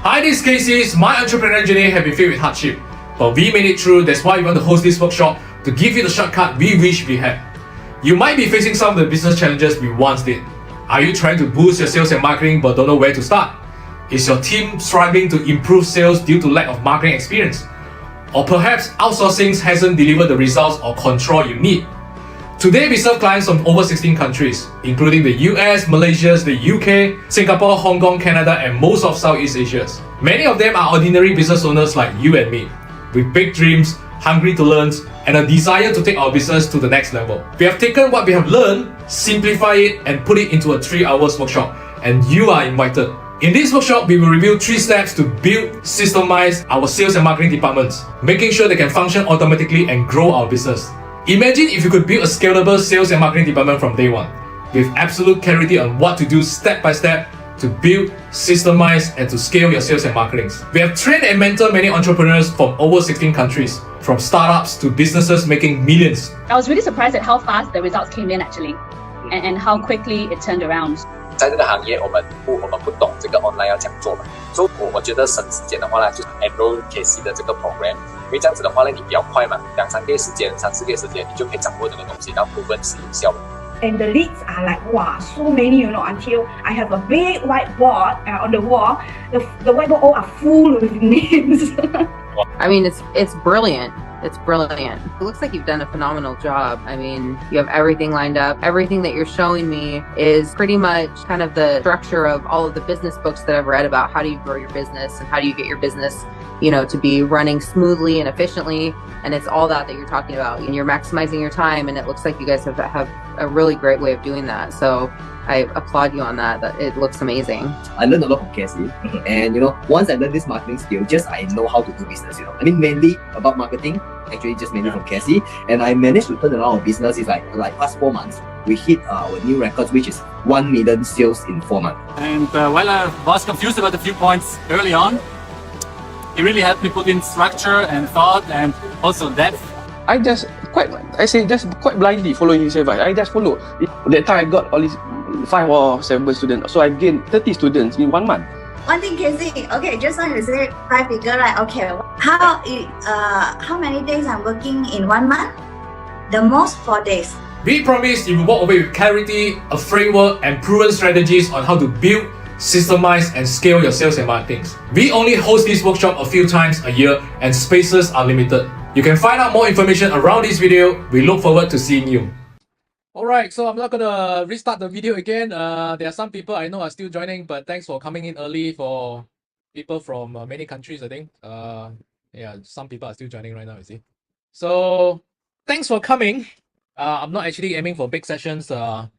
Hi, this is Casey. My entrepreneurial journey has been filled with hardship, but we made it through. That's why we want to host this workshop to give you the shortcut we wish we had. You might be facing some of the business challenges we once did. Are you trying to boost your sales and marketing but don't know where to start? Is your team struggling to improve sales due to lack of marketing experience? Or perhaps outsourcing hasn't delivered the results or control you need? Today we serve clients from over 16 countries, including the US, Malaysia, the UK, Singapore, Hong Kong, Canada, and most of Southeast Asia. Many of them are ordinary business owners like you and me, with big dreams, hungry to learn, and a desire to take our business to the next level. We have taken what we have learned, simplify it, and put it into a 3-hour workshop, and you are invited. In this workshop, we will review 3 steps to build, systemize our sales and marketing departments, making sure they can function automatically and grow our business. Imagine if you could build a scalable sales and marketing department from day one, with absolute clarity on what to do step by step to build, systemize, and to scale your sales and marketing. We have trained and mentored many entrepreneurs from over 16 countries, from startups to businesses making millions. I was really surprised at how fast the results came in actually, and how quickly it turned around. 在这个行业，我们不懂这个 online 要怎样做嘛，所以我觉得省时间的话呢，就是 enroll KC 的这个 program， 因为这样子的话呢，你比较快嘛，2-3个月时间、3-4个月时间，你就可以掌握这个东西，然后proven是有效的。 And the leads are like, wow, so many, until I have a big whiteboard on the wall. The whiteboard all are full with names. I mean, it's brilliant. It's brilliant. It looks like you've done a phenomenal job. I mean, you have everything lined up. Everything that you're showing me is pretty much kind of the structure of all of the business books that I've read about how do you grow your business and how do you get your business, to be running smoothly and efficiently. And it's all that you're talking about. And you're maximizing your time. And it looks like you guys have a really great way of doing that. So I applaud you on that. It looks amazing. I learned a lot from Cassie, and once I learned this marketing skill, I know how to do business. I mean, mainly about marketing, actually just mainly from Cassie, and I managed to turn around our business. It's like past 4 months, we hit our new records, which is 1 million sales in 4 months. And while I was confused about a few points early on, it really helped me put in structure and thought and also depth. I just quite blindly following his advice. I just follow. That time I got all these 5 or 7 students, so I gained 30 students in 1 month. One thing, Casey. Okay, just now you say 5 figure, right? Okay, how many days I'm working in 1 month? The most 4 days. We promise you will walk away with clarity, a framework, and proven strategies on how to build, systemize, and scale your sales and marketing. We only host this workshop a few times a year, and spaces are limited. You can find out more information around this video. We look forward to seeing you. Alright, so I'm not gonna restart the video again. There are some people I know are still joining, but thanks for coming in early for people from many countries, I think. Yeah, some people are still joining right now, you see. So, thanks for coming. I'm not actually aiming for big sessions, but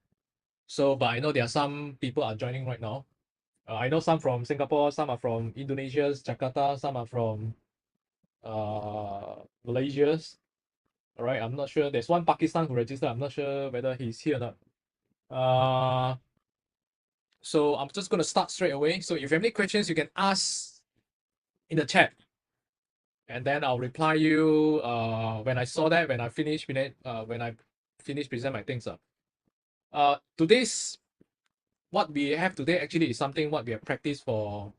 I know there are some people are joining right now. I know some from Singapore, some are from Indonesia, Jakarta, some are from Malaysia. All right, I'm not sure. There's one Pakistan who registered. I'm not sure whether he's here or not. So I'm just going to start straight away. So if you have any questions, you can ask in the chat, and then I'll reply you when I saw that, when I finish present my things up. Today's what we have today actually is something what we have practiced for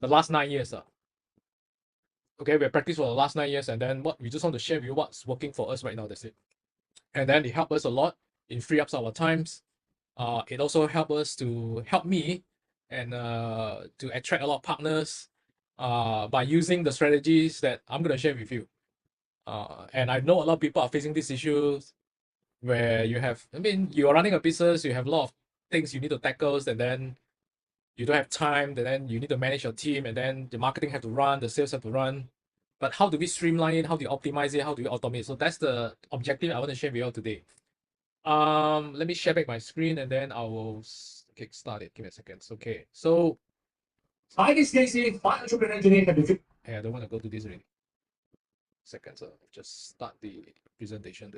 the last 9 years. Okay, we have practiced for the last 9 years, and then what we just want to share with you what's working for us right now. That's it. And then it helped us a lot in free up our times. It also help me and to attract a lot of partners by using the strategies that I'm going to share with you. And I know a lot of people are facing these issues where you are running a business, you have a lot of things you need to tackle, and then you don't have time, and then you need to manage your team, and then the marketing have to run, the sales have to run. But how do we streamline it? How do you optimize it? How do you automate? So that's the objective I want to share with you all today. Let me share back my screen, and then I will kickstart it. Give me a second. Okay. So, hi, this is Casey. My entrepreneurial journey has been. Hey, I don't want to go to this already. Second, so just start the presentation.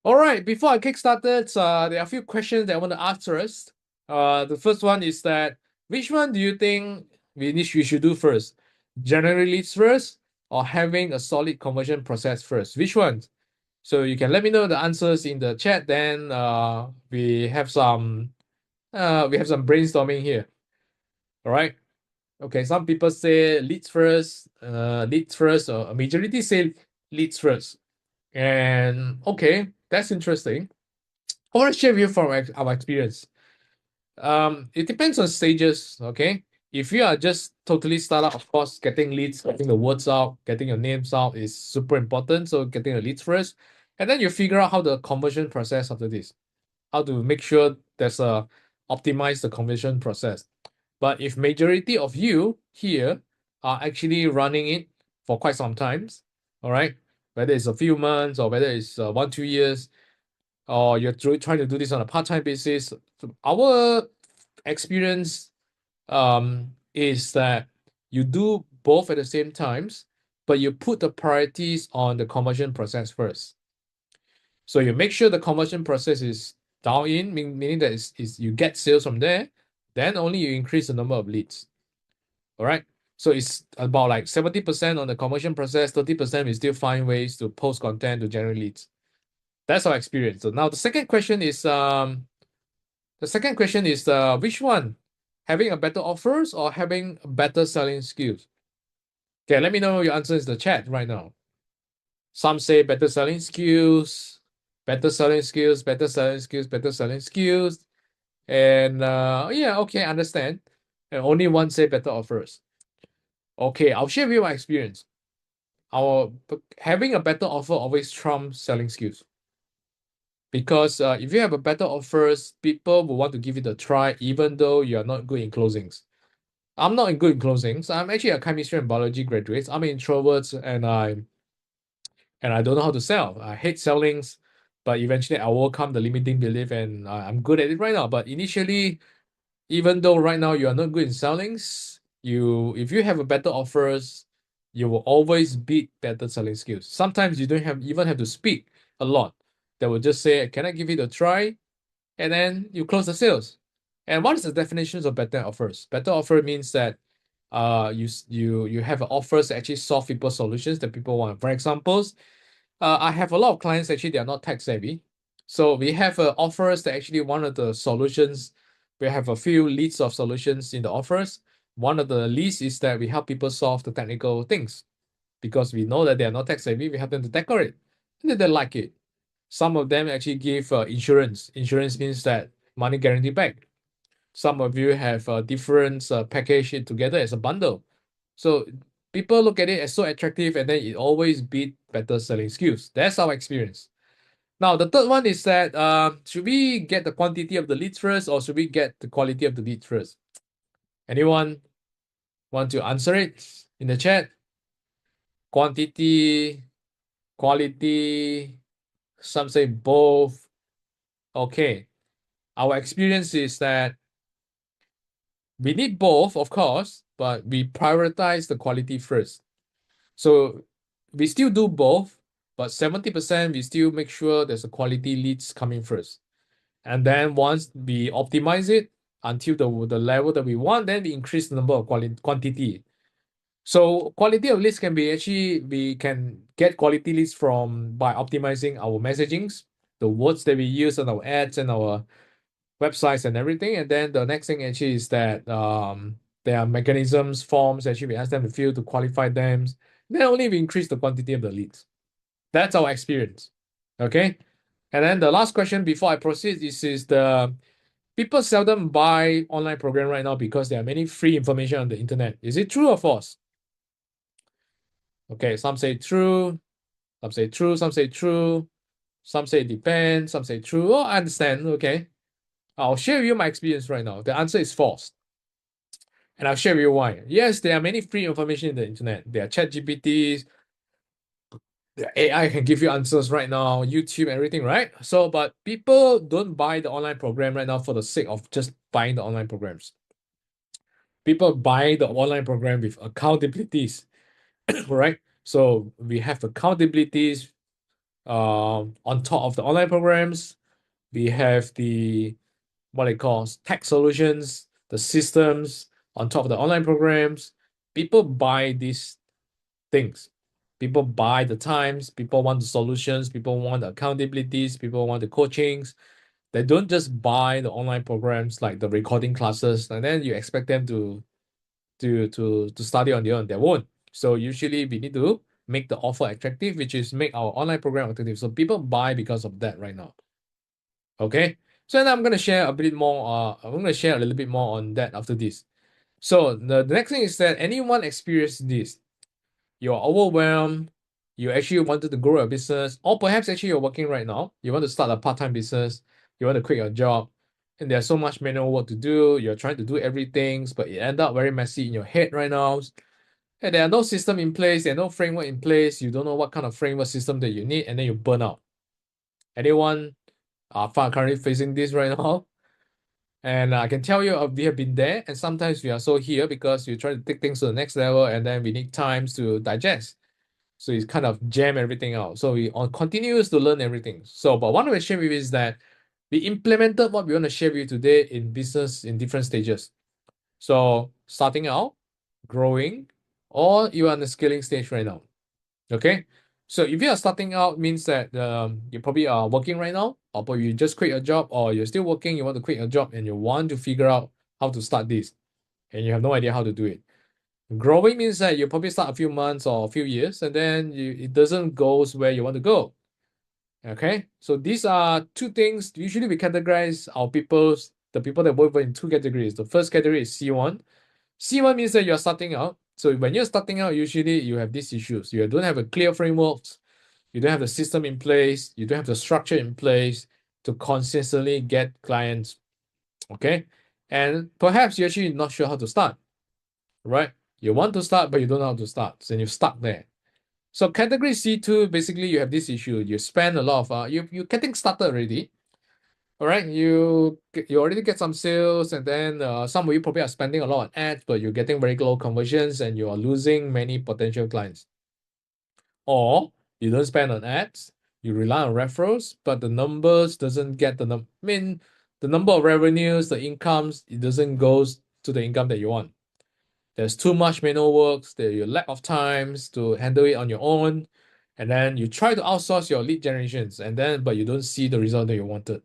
All right. Before I kickstart it, there are a few questions that I want to ask first. The first one is that which one do you think we should do first? Generate leads first, or having a solid conversion process first? Which one? So you can let me know the answers in the chat. Then we have some brainstorming here. All right. Okay, some people say leads first, or a majority say leads first. And okay, that's interesting. I want to share with you from our experience. It depends on stages, okay? If you are just totally startup, of course, getting leads, getting the words out, getting your names out is super important. So getting the leads first, and then you figure out how the conversion process after this, how to make sure there's a optimize the conversion process. But if majority of you here are actually running it for quite some times, all right, whether it's a few months or whether it's 1-2 years, or you're trying to do this on a part-time basis, our experience is that you do both at the same times, but you put the priorities on the conversion process first. So you make sure the conversion process is down in, meaning that is you get sales from there, then only you increase the number of leads. All right. So it's about like 70% on the conversion process, 30% we still find ways to post content to generate leads. That's our experience. So now the second question is which one? Having a better offers or having better selling skills? Okay, let me know your answers in the chat right now. Some say better selling skills, better selling skills, better selling skills, better selling skills. And yeah, okay, understand. And only one say better offers. Okay, I'll share with you my experience. Having a better offer always trumps selling skills. Because if you have a better offers, people will want to give it a try, even though you are not good in closings. I'm not good in closings. I'm actually a chemistry and biology graduate. I'm an introvert, and I don't know how to sell. I hate sellings, but eventually I overcome the limiting belief, and I'm good at it right now. But initially, even though right now you are not good in sellings, if you have a better offers, you will always beat better selling skills. Sometimes you don't even have to speak a lot. They will just say, "Can I give it a try?" And then you close the sales. And what is the definitions of better offers? Better offer means that you have offers that actually solve people's solutions that people want. For examples, I have a lot of clients actually they are not tech savvy, so we have offers that actually one of the solutions. We have a few leads of solutions in the offers. One of the leads is that we help people solve the technical things, because we know that they are not tech savvy. We help them to decorate, and then they like it. Some of them actually give insurance. Insurance means that money guarantee back. Some of you have a different package it together as a bundle. So people look at it as so attractive, and then it always beat better selling skills. That's our experience. Now, the third one is that should we get the quantity of the leads first, or should we get the quality of the leads first? Anyone want to answer it in the chat? Quantity, quality, some say both. Okay. Our experience is that we need both, of course, but we prioritize the quality first. So we still do both, but 70% we still make sure there's a quality leads coming first. And then once we optimize it until the level that we want, then we increase the number of quantity. So quality of leads can be actually, we can get quality leads by optimizing our messagings, the words that we use on our ads and our websites and everything. And then the next thing actually is that there are mechanisms, forms actually we ask them to fill to qualify them. Then only we increase the quantity of the leads. That's our experience. Okay. And then the last question before I proceed is the people seldom buy online program right now because there are many free information on the internet. Is it true or false? Okay, some say true, some say true, some say true, some say it depends, some say true. Oh, I understand. Okay. I'll share with you my experience right now. The answer is false. And I'll share with you why. Yes, there are many free information in the internet. There are chat GPTs, the AI can give you answers right now, YouTube, everything, right? So, but people don't buy the online program right now for the sake of just buying the online programs. People buy the online program with accountabilities, right? So we have accountabilities on top of the online programs. We have the what they call tech solutions, the systems on top of the online programs. People buy these things. People buy the times. People want the solutions. People want the accountabilities. People want the coachings. They don't just buy the online programs like the recording classes, and then you expect them to to study on their own. So usually we need to make the offer attractive, which is make our online program attractive. So people buy because of that right now. Okay. So then I'm gonna share a bit more. I'm gonna share a little bit more on that after this. So the next thing is that anyone experience this, you're overwhelmed, you actually wanted to grow a business, or perhaps actually you're working right now, you want to start a part-time business, you want to quit your job, and there's so much manual work to do, you're trying to do everything, but it end up very messy in your head right now. And there are no system in place, there are no framework in place, you don't know what kind of framework system that you need, and then you burn out. Anyone are currently facing this right now? And I can tell you, we have been there, and sometimes we are so here because you try to take things to the next level, and then we need times to digest. So it's kind of jam everything out. So we on continues to learn everything. So, but what I want to share with you is that we implemented what we want to share with you today in business in different stages. So starting out, growing, or you are on the scaling stage right now. Okay. So if you are starting out, means that you probably are working right now, or but you just quit your job, or you're still working, you want to quit your job, and you want to figure out how to start this, and you have no idea how to do it. Growing means that you probably start a few months or a few years, and then it doesn't go where you want to go. Okay, so these are two things. Usually we categorize the people that work in two categories. The first category is C1. C1 means that you're starting out. So when you're starting out, usually you have these issues. You don't have a clear framework, you don't have the system in place, you don't have the structure in place to consistently get clients. Okay, and perhaps you're actually not sure how to start, right? You want to start, but you don't know how to start, so you're stuck there. So category C2, basically you have this issue. You spend a lot of you're getting started already. All right, you already get some sales, and then some of you probably are spending a lot on ads, but you're getting very low conversions, and you are losing many potential clients. Or you don't spend on ads, you rely on referrals, but the numbers doesn't get the the number of revenues, the incomes, it doesn't goes to the income that you want. There's too much manual works, there you lack of times to handle it on your own, and then you try to outsource your lead generations, and then but you don't see the result that you wanted.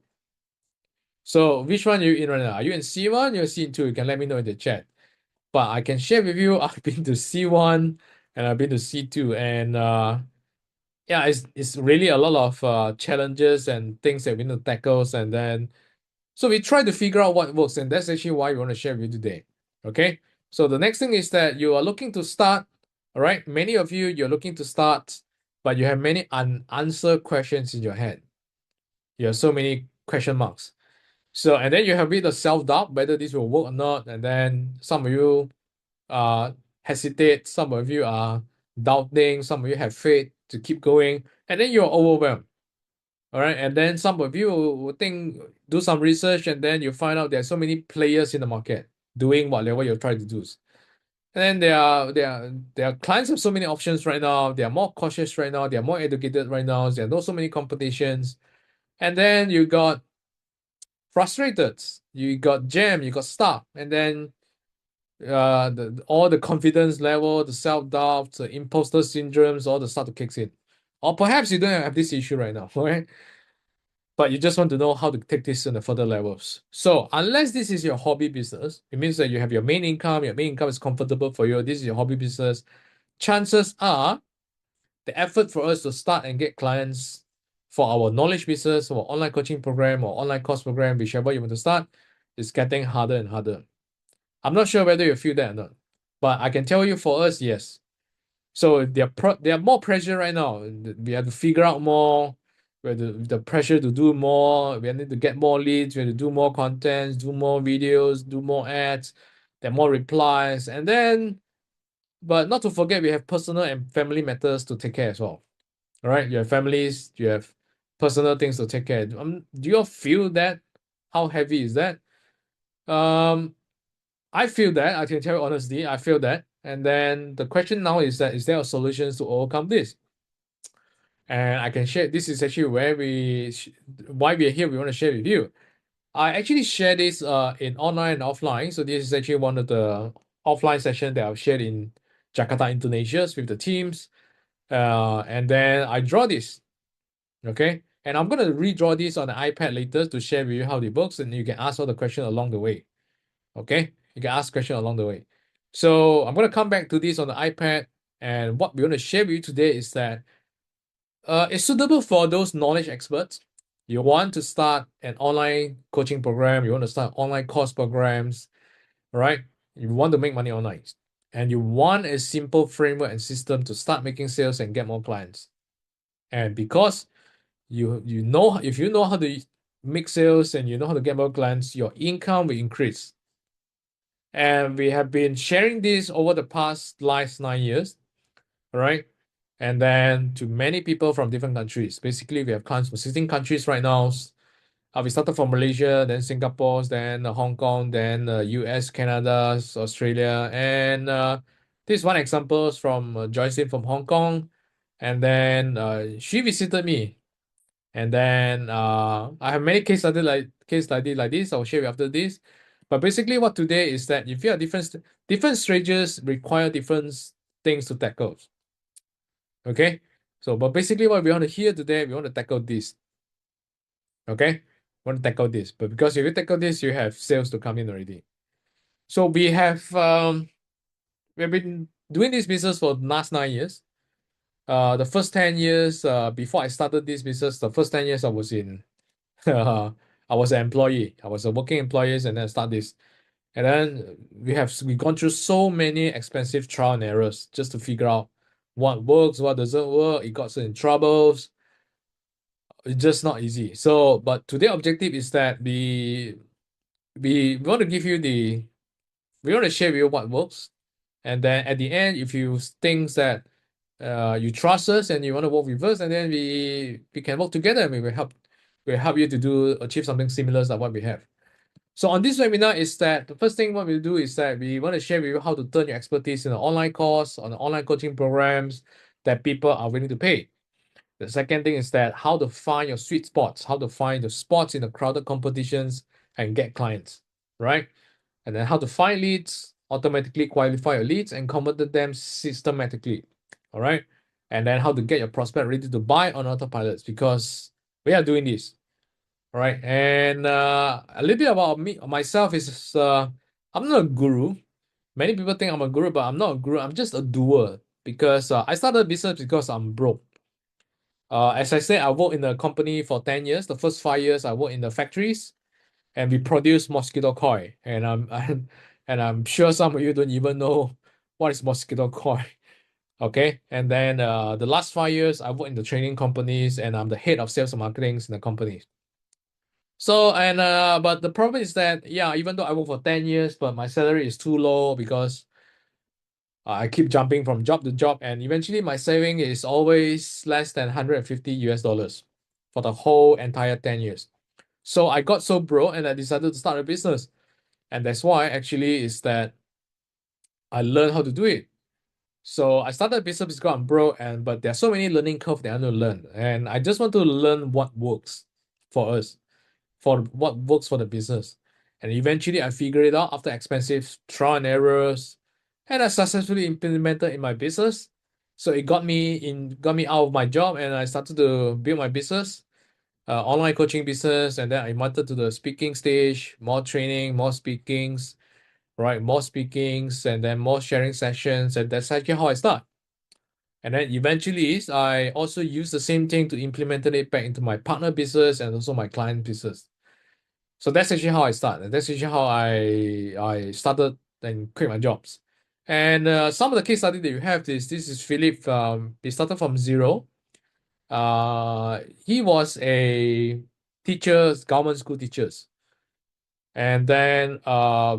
So which one are you in right now? Are you in C1 or C2? You can let me know in the chat. But I can share with you, I've been to C1 and I've been to C2, and yeah, it's really a lot of challenges and things that we need to tackle, and then so we try to figure out what works, and that's actually why we want to share with you today. Okay, so the next thing is that you are looking to start. All right, many of you, you're looking to start, but you have many unanswered questions in your head. You have so many question marks. So, and then you have a bit of self-doubt whether this will work or not, and then some of you hesitate, some of you are doubting, some of you have faith to keep going, and then you're overwhelmed. All right, and then some of you will do some research, and then you find out there's so many players in the market doing whatever you're trying to do. And then there are clients have so many options right now. They are more cautious right now. They are more educated right now. There are not so many competitions, and then you got frustrated. You got jammed. You got stuck, and then all the confidence level, the self-doubt, the imposter syndromes, all the start to kicks in. Or perhaps you don't have this issue right now, right? But you just want to know how to take this in the further levels. So unless this is your hobby business, it means that you have your main income is comfortable for you, this is your hobby business, chances are the effort for us to start and get clients for our knowledge business or online coaching program or online course program, whichever you want to start, is getting harder and harder. I'm not sure whether you feel that or not, but I can tell you for us, yes. So there are more pressure right now. We have to figure out more. We have the pressure to do more. We need to get more leads. We have to do more contents, do more videos, do more ads. There are more replies, and then, but not to forget, we have personal and family matters to take care as well. All right, you have families, you have personal things to take care. Do you all feel that? How heavy is that? I feel that. I can tell you honestly, I feel that. And then the question now is that, is there a solutions to overcome this? And I can share, this is actually where why we are here, we want to share with you. I actually share this in online and offline. So this is actually one of the offline sessions that I've shared in Jakarta, Indonesia with the teams. And then I draw this, okay? And I'm going to redraw this on the iPad later to share with you how it works, and you can ask all the questions along the way, okay? You can ask questions along the way. So I'm going to come back to this on the iPad, and what we're going to share with you today is that it's suitable for those knowledge experts. You want to start an online coaching program, you want to start online course programs, right? You want to make money online, and you want a simple framework and system to start making sales and get more clients. And because you know, if you know how to make sales and you know how to get more clients, your income will increase. And we have been sharing this over the past last 9 years, right? And then to many people from different countries. Basically, we have clients from 16 countries right now. We started from Malaysia, then Singapore, then Hong Kong, then US, Canada, Australia. And this is one example from Joycelyn from Hong Kong. And then she visited me. And then I have many case study like this. I'll share with you after this. But basically, what today is that if you are different stages require different things to tackle. Okay, so but basically, what we want to hear today, we want to tackle this. Okay, we want to tackle this, but because if you tackle this, you have sales to come in already. So we've been doing this business for the last 9 years. The first 10 years, before I started this business, the first 10 years I was in I was an employee. I was a working employee, and then I start this. And then we gone through so many expensive trial and errors just to figure out what works, what doesn't work. It got us in troubles. It's just not easy. So, but today objective is that we want to give you we want to share with you what works. And then at the end, if you think that you trust us and you want to work with us, and then we can work together and we'll help you to achieve something similar to what we have. So on this webinar is that the first thing what we'll do is that we want to share with you how to turn your expertise in an online course, on online coaching programs that people are willing to pay. The second thing is that how to find your sweet spots, how to find the spots in the crowded competitions and get clients, right? And then how to find leads, automatically qualify your leads and convert them systematically, all right? And then how to get your prospect ready to buy on Autopilot, because we are doing this. All right, and a little bit about myself is I'm not a guru. Many people think I'm a guru, but I'm not a guru. I'm just a doer, because I started a business because I'm broke. As I said, I worked in the company for 10 years. The first 5 years, I worked in the factories, and we produce mosquito coil. And I'm sure some of you don't even know what is mosquito coil. Okay, and then the last 5 years, I worked in the training companies, and I'm the head of sales and marketing in the companies. So, and but the problem is that, yeah, even though I work for 10 years, but my salary is too low because I keep jumping from job to job, and eventually my saving is always less than $150 for the whole entire 10 years. So I got so broke and I decided to start a business. And that's why actually is that I learned how to do it. So I started a business because I'm broke, but there's so many learning curves that I want to learn. And I just want to learn what works for us, for what works for the business. And eventually I figured it out after expensive trial and errors, and I successfully implemented in my business. So it got me out of my job, and I started to build my business, online coaching business, and then I invited to the speaking stage, more training, more speakings, right? More speakings, and then more sharing sessions, and that's actually how I start. And then eventually, I also use the same thing to implement it back into my partner business and also my client business. So that's actually how I started. That's actually how I started and quit my jobs. And some of the case study that you have this is Philip. He started from zero. He was a teacher, government school teachers. And then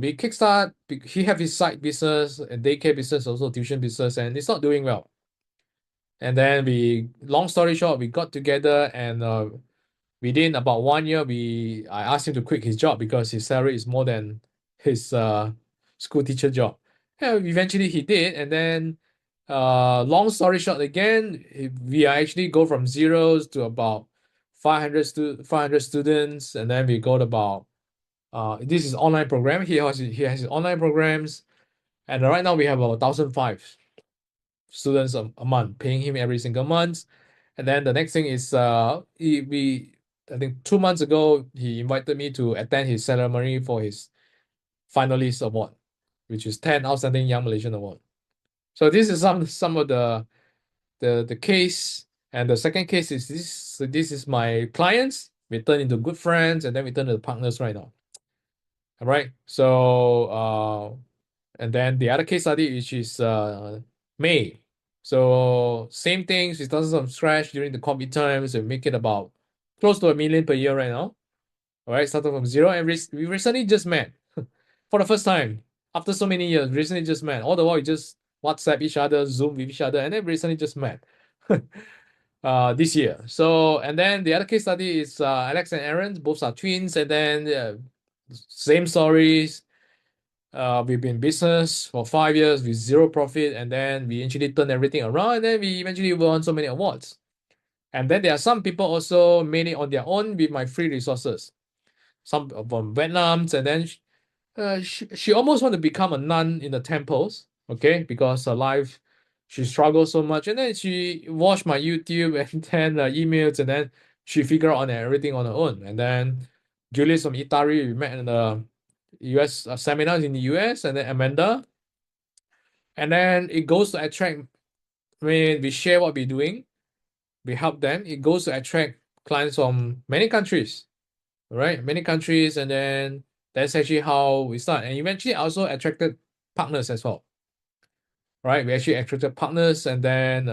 we kickstart. He have his side business and daycare business, also tuition business, and it's not doing well. And then long story short, we got together, and within about 1 year, I asked him to quit his job because his salary is more than his school teacher job. And eventually he did, and then long story short, again, we actually go from zeros to about 500 students, and then we go to about this is online program. He has his online programs, and right now we have about 1,005 students a month, paying him every single month. And then the next thing is I think 2 months ago he invited me to attend his ceremony for his finalist award. which is 10 outstanding Young Malaysian Award. So this is some of the case, and the second case is this. So this is my clients. We turn into good friends, and then we turn into partners right now. All right. So and then the other case study, which is May. So same thing. She started from scratch during the COVID times and make it about close to 1 million per year right now. All right, started from zero, and we recently just met for the first time after so many years. Recently just met. All the while we just WhatsApp each other, Zoom with each other, and then recently just met this year. So and then the other case study is Alex and Aaron. Both are twins, and then same stories. We've been in business for 5 years with zero profit, and then we actually turned everything around, and then we eventually won so many awards. And then there are some people also made it on their own with my free resources. Some from Vietnam, and then she almost want to become a nun in the temples, okay, because her life, she struggles so much, and then she watched my YouTube and then emails, and then she figured out on everything on her own. And then Julius from Itari, we met in the US seminars in the US, and then Amanda, and then it goes to attract, when we share what we're doing, we help them, it goes to attract clients from many countries, right? Many countries, and then that's actually how we start. And eventually also attracted partners as well, right? We actually attracted partners, and then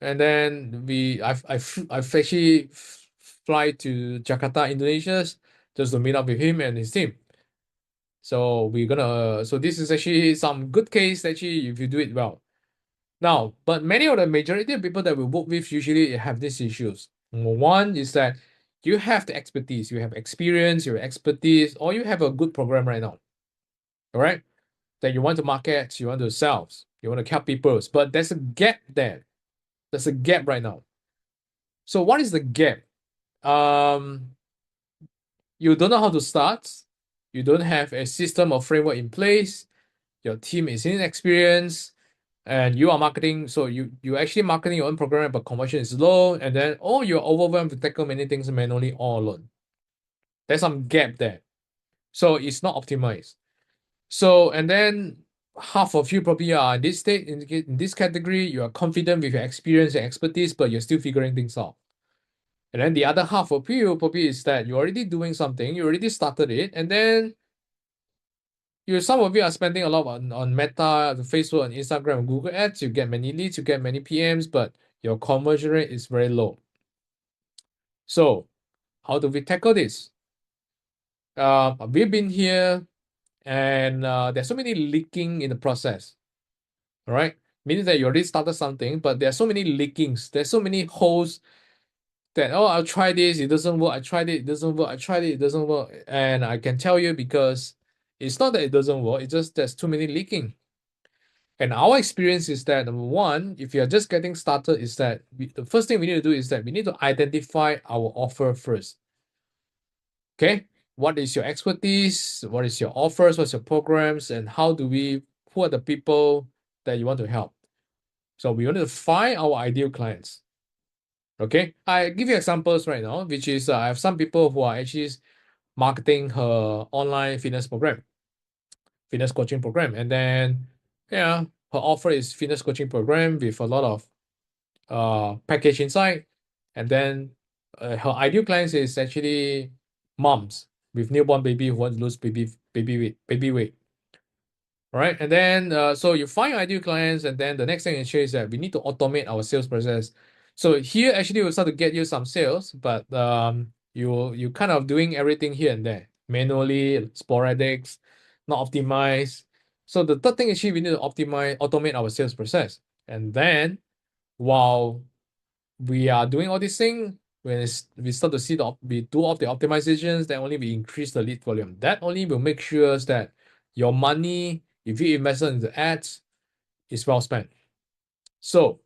I've actually fly to Jakarta, Indonesia, just to meet up with him and his team. So we're gonna, so this is actually some good case actually if you do it well. Now, but many of the majority of people that we work with usually have these issues. Number one is that you have the expertise, you have experience, you have expertise, or you have a good program right now. All right, that you want to market, you want to sell, you want to help people, but there's a gap there. There's a gap right now. So what is the gap? You don't know how to start. You don't have a system or framework in place. Your team is inexperienced, and you are marketing. So you actually marketing your own program, but conversion is low, and then you're overwhelmed to tackle many things manually all alone. There's some gap there. So it's not optimized. So and then half of you probably are in this state, in this category. You are confident with your experience and expertise, but you're still figuring things out. And then the other half of you probably is that you're already doing something, you already started it, and then some of you are spending a lot on Meta, Facebook, and Instagram, and Google Ads. You get many leads, you get many PMs, but your conversion rate is very low. So how do we tackle this? We've been here, and there's so many leaking in the process. All right, meaning that you already started something, but there are so many leakings. There's so many holes that I'll try this, it doesn't work. I tried it doesn't work. I tried it doesn't work. And I can tell you, because it's not that it doesn't work, it's just there's too many leaking. And our experience is that, number one, if you're just getting started, is that the first thing we need to do is that we need to identify our offer first. Okay, what is your expertise? What is your offers? What's your programs? And who are the people that you want to help? So we want to find our ideal clients. Okay, I give you examples right now, which is I have some people who are actually marketing her online fitness coaching program, and then her offer is fitness coaching program with a lot of package inside, and then her ideal clients is actually moms with newborn baby who want to lose baby weight. All right, and then so you find your ideal clients, and then the next thing is that we need to automate our sales process. So here actually we'll start to get you some sales, but you kind of doing everything here and there manually, sporadics, not optimized. So the third thing is we need to automate our sales process. And then while we are doing all these things, when we start to see we do all the optimizations, then only we increase the lead volume. That only will make sure that your money, if you invest in the ads, is well spent. So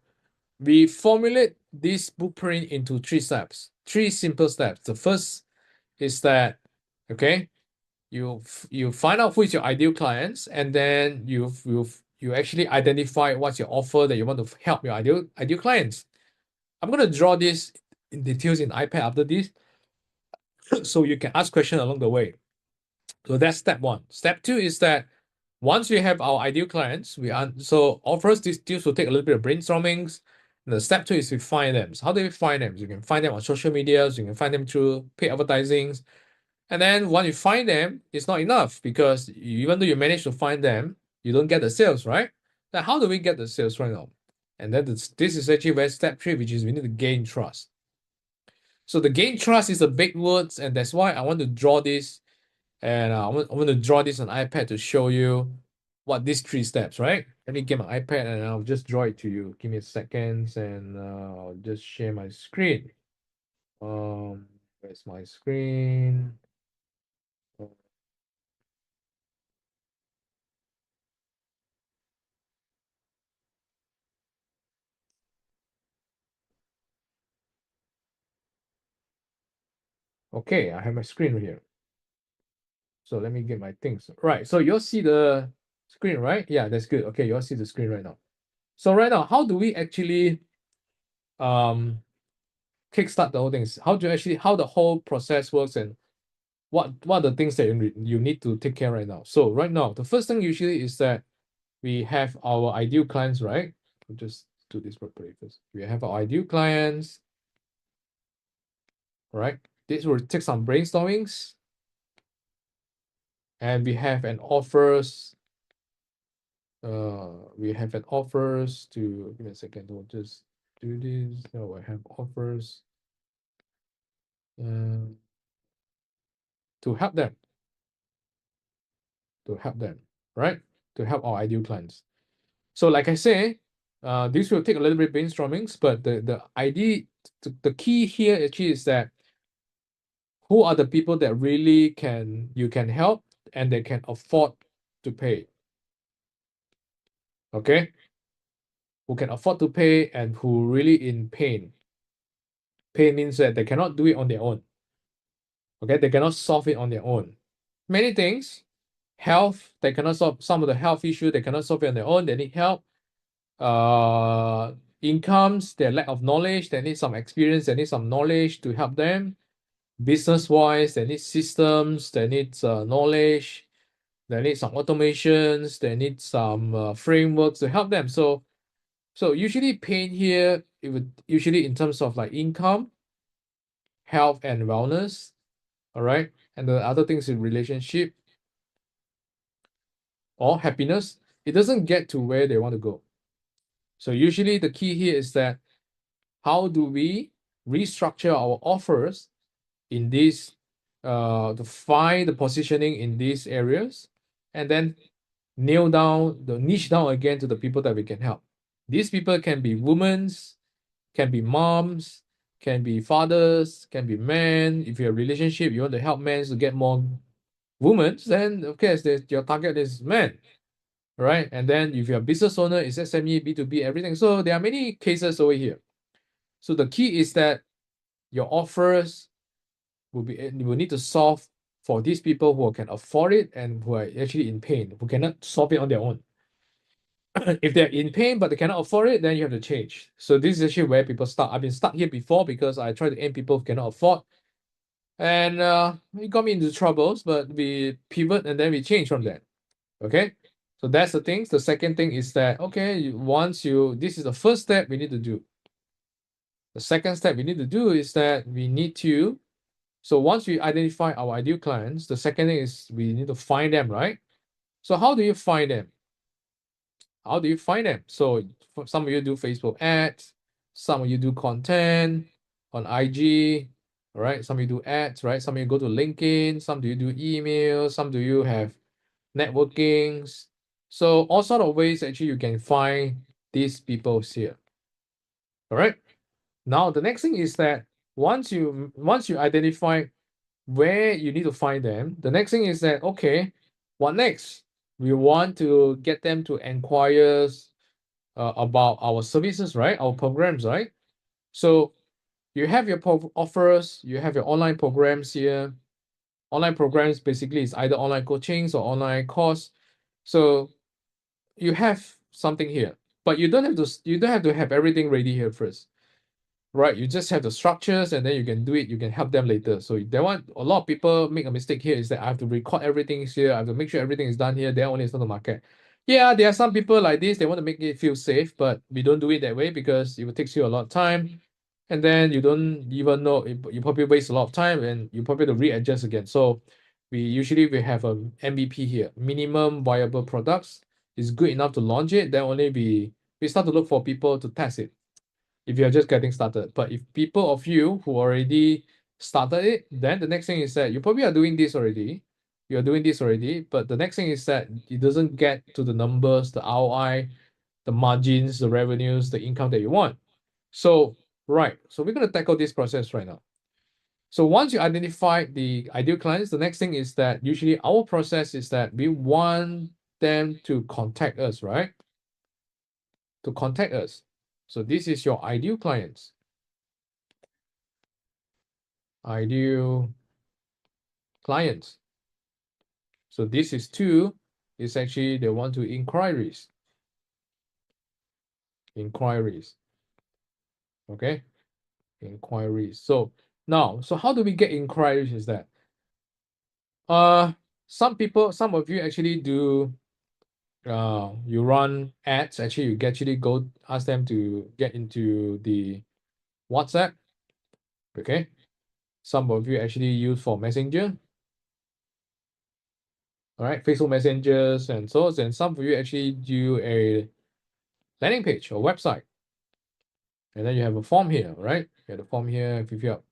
we formulate this blueprint into 3 steps, 3 simple steps. The first is that, okay, you find out who is your ideal clients, and then you actually identify what's your offer that you want to help your ideal clients. I'm going to draw this in details in iPad after this, so you can ask questions along the way. So that's step 1. Step 2 is that Once we have our ideal clients, so first these deals will take a little bit of brainstorming. The step 2 is we find them. So how do we find them? You can find them on social media, you can find them through paid advertising. And then when you find them, it's not enough because even though you manage to find them, you don't get the sales, right? Now, how do we get the sales right now? And then this is actually where step 3, which is we need to gain trust. So the gain trust is a big word, and that's why I want to draw this. And I want to draw this on iPad to show you what these 3 steps, right? Let me get my iPad and I'll just draw it to you. Give me a second and I'll just share my screen. Where's my screen? Okay, I have my screen right here. So let me get my things. Right, so you'll see the screen, right? Yeah, that's good. Okay, you'll see the screen right now. So right now, how do we actually kickstart the whole thing? How the whole process works and what are the things that you need to take care right now? So right now, the first thing usually is that we have our ideal clients, right? I'll just do this properly first. We have our ideal clients, right? This will take some brainstormings. And we have an offers. We have an offers to give me a second. We'll just do this. No, I have offers to help them. Right? To help our ideal clients. So, like I say, this will take a little bit of brainstorming, but the idea, the key here actually is that who are the people that really you can help and they can afford to pay. Okay? Who can afford to pay and who really in pain. Pain means that they cannot do it on their own. Okay, they cannot solve it on their own. Many things, health, they cannot solve some of the health issue, they cannot solve it on their own, they need help. Incomes, their lack of knowledge, they need some experience, they need some knowledge to help them. Business-wise, they need systems, they need knowledge, they need some automations, they need some frameworks to help them. So usually pain here, it would usually in terms of like income, health and wellness, all right? And the other things in relationship or happiness, it doesn't get to where they want to go. So usually the key here is that how do we restructure our offers in these to find the positioning in these areas and then nail down the niche down again to the people that we can help. These people can be women, can be moms, can be fathers, can be men. If you have a relationship, you want to help men to get more women, then of course your target is men, right? And then if you're a business owner, it's SME, B2B, everything. So there are many cases over here. So the key is that your offers will need to solve for these people who can afford it and who are actually in pain, who cannot solve it on their own. If they're in pain but they cannot afford it, then you have to change. So this is actually where people start. I've been stuck here before because I try to aim people who cannot afford. And it got me into troubles, but we pivot and then we change from that. Okay? So that's the thing. The second thing is that, okay, this is the first step we need to do. The second step we need to do is that so once we identify our ideal clients, the second thing is we need to find them, right? So how do you find them? How do you find them? So some of you do Facebook ads, some of you do content on IG, right? Some of you do ads, right? Some of you go to LinkedIn, some do you do email, some do you have networkings. So all sort of ways actually you can find these people here. All right. Now the next thing is that once you identify where you need to find them, the next thing is that, okay, what next? We want to get them to inquire about our services, right? Our programs, right? So you have your offers, you have your online programs here. Online programs basically is either online coachings or online course. So you have something here, but you don't have to have everything ready here first. right? You just have the structures and then you can do it, you can help them later. So that one, a lot of people make a mistake here is that I have to record everything here, I have to make sure everything is done here, then only start to market. Yeah, there are some people like this, they want to make it feel safe, but we don't do it that way because it will takes you a lot of time. And then you don't even know, you probably waste a lot of time and you probably have to readjust again. So we have a MVP here, minimum viable products. Is good enough to launch it, then only we start to look for people to test it if you're just getting started. But if people of you who already started it, then the next thing is that you probably are doing this already. You're doing this already, but the next thing is that it doesn't get to the numbers, the ROI, the margins, the revenues, the income that you want. So, right. So we're going to tackle this process right now. So once you identify the ideal clients, the next thing is that usually our process is that we want them to contact us, right? To contact us. So this is your ideal clients. Ideal clients. So this is two, is actually they want to inquiries. Inquiries. Okay? Inquiries. So now, so how do we get inquiries is that? Some of you actually do you run ads, actually you actually go ask them to get into the WhatsApp. Okay. Some of you actually use for Messenger. All right, Facebook messengers and so on. And some of you actually do a landing page or website. And then you have a form here, right? You have the form here, fill up.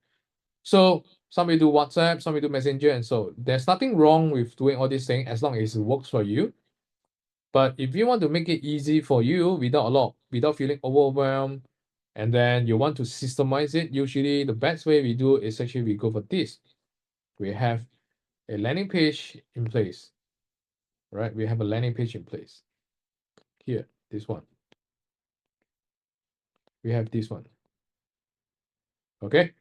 So some of you do WhatsApp, some of you do Messenger, and so there's nothing wrong with doing all these things as long as it works for you. But if you want to make it easy for you without feeling overwhelmed, and then you want to systemize it, usually the best way we do is actually we go for this. We have a landing page in place, right? We have a landing page in place. Here, this one. We have this one. Okay.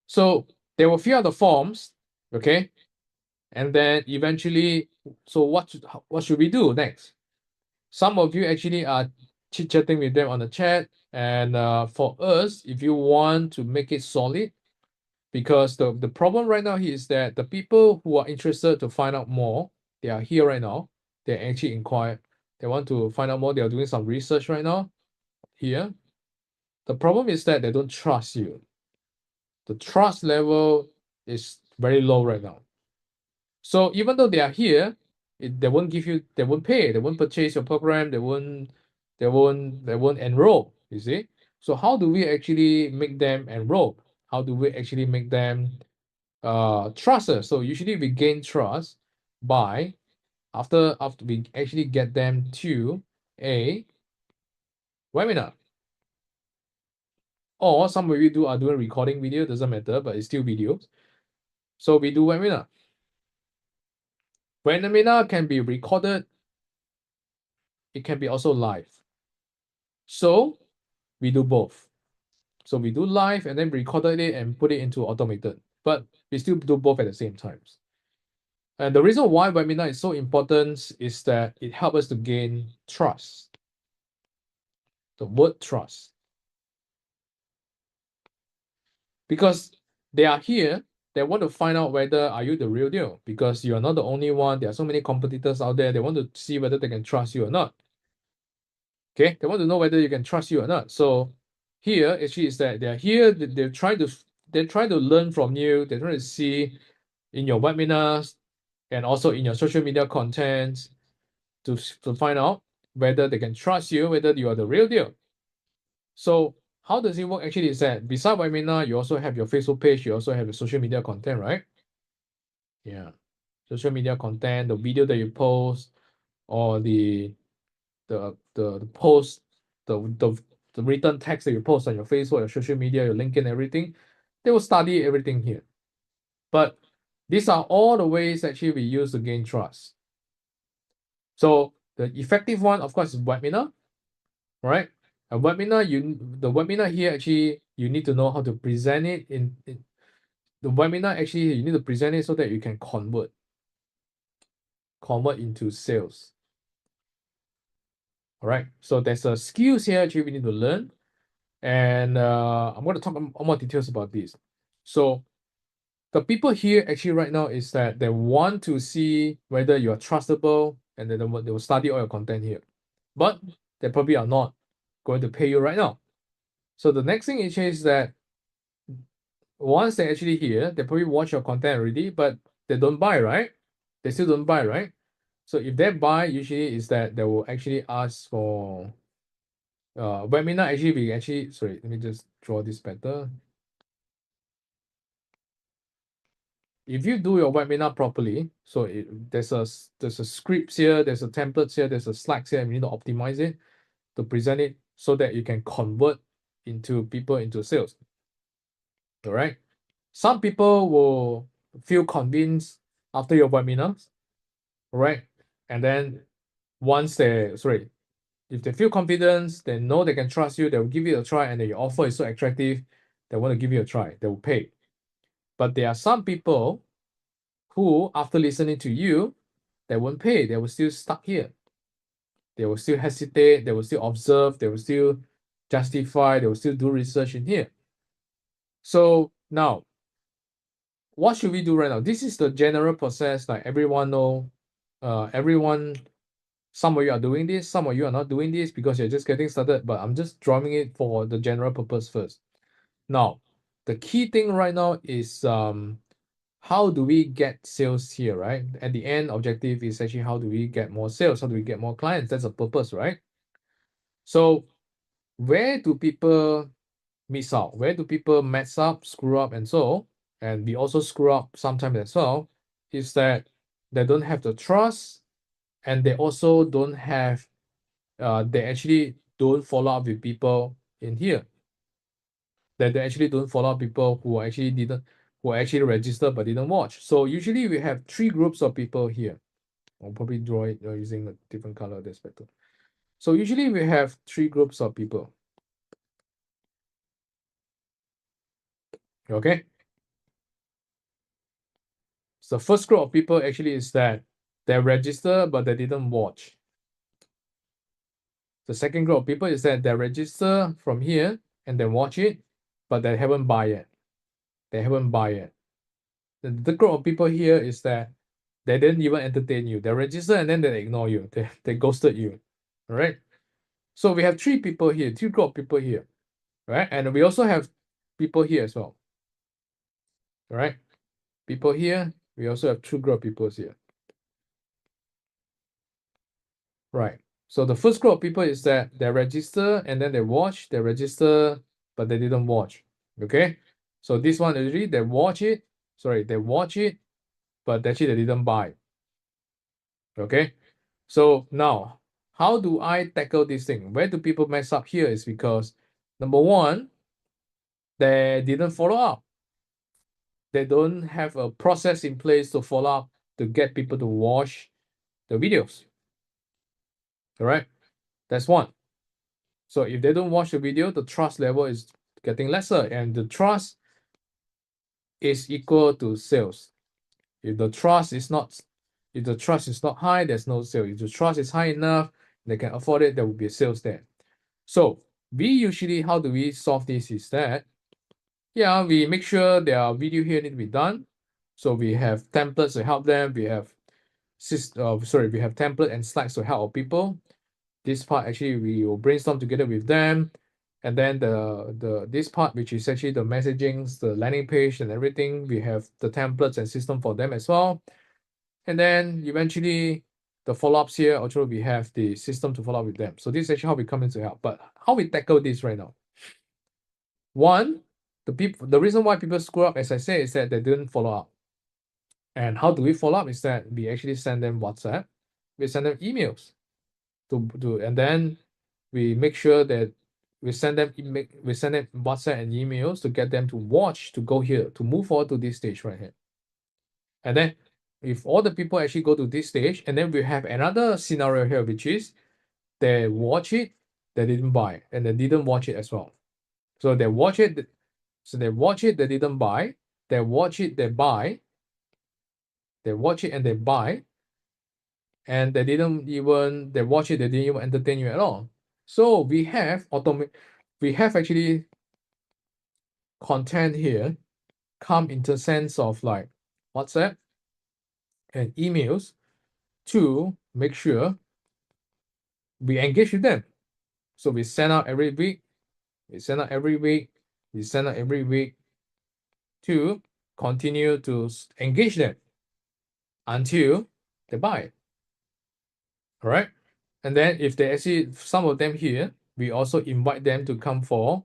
So they will fill out the forms, okay? And then eventually, so what should we do next? Some of you actually are chit-chatting with them on the chat. And for us, if you want to make it solid, because the problem right now is that the people who are interested to find out more, they are here right now. They actually inquire. They want to find out more. They are doing some research right now here. The problem is that they don't trust you. The trust level is very low right now. So even though they are here, they won't pay, they won't purchase your program, they won't enroll, you see? So how do we actually make them enroll? How do we actually make them trust us? So usually we gain trust by after we actually get them to a webinar. Or some of you are doing recording video, doesn't matter, but it's still videos. So we do webinar. Webinar can be recorded. It can be also live. So we do both. So we do live and then recorded it and put it into automated, but we still do both at the same times. And the reason why webinar is so important is that it helps us to gain trust. The word trust. Because they are here, they want to find out whether are you the real deal, because you are not the only one. There are so many competitors out there. They want to see whether they can trust you or not. Okay, they want to know whether you can trust you or not. So here actually is that they're here, they're trying to learn from you, they're trying to see in your webinars and also in your social media content to find out whether they can trust you, whether you are the real deal. So how does it work actually is that beside webinar, you also have your Facebook page, you also have your social media content, right? Yeah. Social media content, the video that you post, or the post, the written text that you post on your Facebook, your social media, your LinkedIn, everything, they will study everything here. But these are all the ways actually we use to gain trust. So the effective one, of course, is webinar, right? A webinar, the webinar here actually you need to know how to present it in the webinar. Actually, you need to present it so that you can convert into sales. All right. So there's a skills here actually we need to learn. And I'm going to talk more details about this. So the people here actually right now is that they want to see whether you are trustable, and then they will study all your content here. But they probably are not going to pay you right now. So the next thing is that once they actually here, they probably watch your content already, but they don't buy, right? They still don't buy, right? So if they buy, usually is that they will actually ask for webinar. Actually, we actually, sorry, let me just draw this better. If you do your webinar properly, so there's a scripts here, there's a templates here, there's a slides here, and we need to optimize it to present it so that you can convert into people into sales. All right. Some people will feel convinced after your webinars, right? And then once if they feel confidence, they know they can trust you, they will give you a try, and then your offer is so attractive, they want to give you a try, they will pay. But there are some people who, after listening to you, they won't pay, they will still stuck here. They will still hesitate, they will still observe, they will still justify, they will still do research in here. So now, what should we do right now? This is the general process, like everyone know, some of you are doing this, some of you are not doing this because you're just getting started, but I'm just drawing it for the general purpose first. Now, the key thing right now is how do we get sales here, right? At the end, objective is actually how do we get more sales? How do we get more clients? That's the purpose, right? So where do people miss out? Where do people mess up, screw up, and so? And we also screw up sometimes as well, is that they don't have the trust, and they also don't have, they actually don't follow up with people in here. That they actually don't follow up people who actually registered but didn't watch. So usually we have three groups of people here. I'll probably draw it using a different color, that's better. So usually we have three groups of people. Okay. So first group of people actually is that they register but they didn't watch. The second group of people is that they register from here and they watch it, but they haven't buy yet. They haven't buy yet. The group of people here is that they didn't even entertain you. They register and then they ignore you. They ghosted you. All right. So we have three people here, three group of people here, right? And we also have people here as well. All right. People here. We also have two group of people here. Right. So the first group of people is that they register and then they watch, they register, but they didn't watch. Okay. So this one already they watch it. Sorry, they watch it, but actually they didn't buy. Okay. So now, how do I tackle this thing? Where do people mess up here is because number one, they didn't follow up. They don't have a process in place to follow up to get people to watch the videos. All right. That's one. So if they don't watch the video, the trust level is getting lesser, and the trust is equal to sales. If the trust is not high, there's no sale. If the trust is high enough, they can afford it, there will be sales there. So we usually, how do we solve this is that, yeah, we make sure their video here need to be done. So we have templates to help them. We have we have template and slides to help people. This part actually we will brainstorm together with them, and then this part, which is actually the messagings, the landing page and everything, we have the templates and system for them as well. And then eventually the follow-ups here, also we have the system to follow up with them. So this is actually how we come in to help. But how we tackle this right now? One, the reason why people screw up, as I say, is that they didn't follow up. And how do we follow up? Is that we actually send them WhatsApp, we send them emails, and then we make sure that we send them WhatsApp and emails to get them to watch, to go here, to move forward to this stage right here. And then if all the people actually go to this stage, and then we have another scenario here, which is they watch it, they didn't buy, and they didn't watch it as well. So they watch it, they didn't buy, they watch it, they buy, they watch it and they buy, and they watch it, they didn't even entertain you at all. So we have we have actually content here come in the sense of like WhatsApp and emails to make sure we engage with them. So we send out every week, we send out every week, we send out every week to continue to engage them until they buy. All right. And then if they actually, some of them here, we also invite them to come for.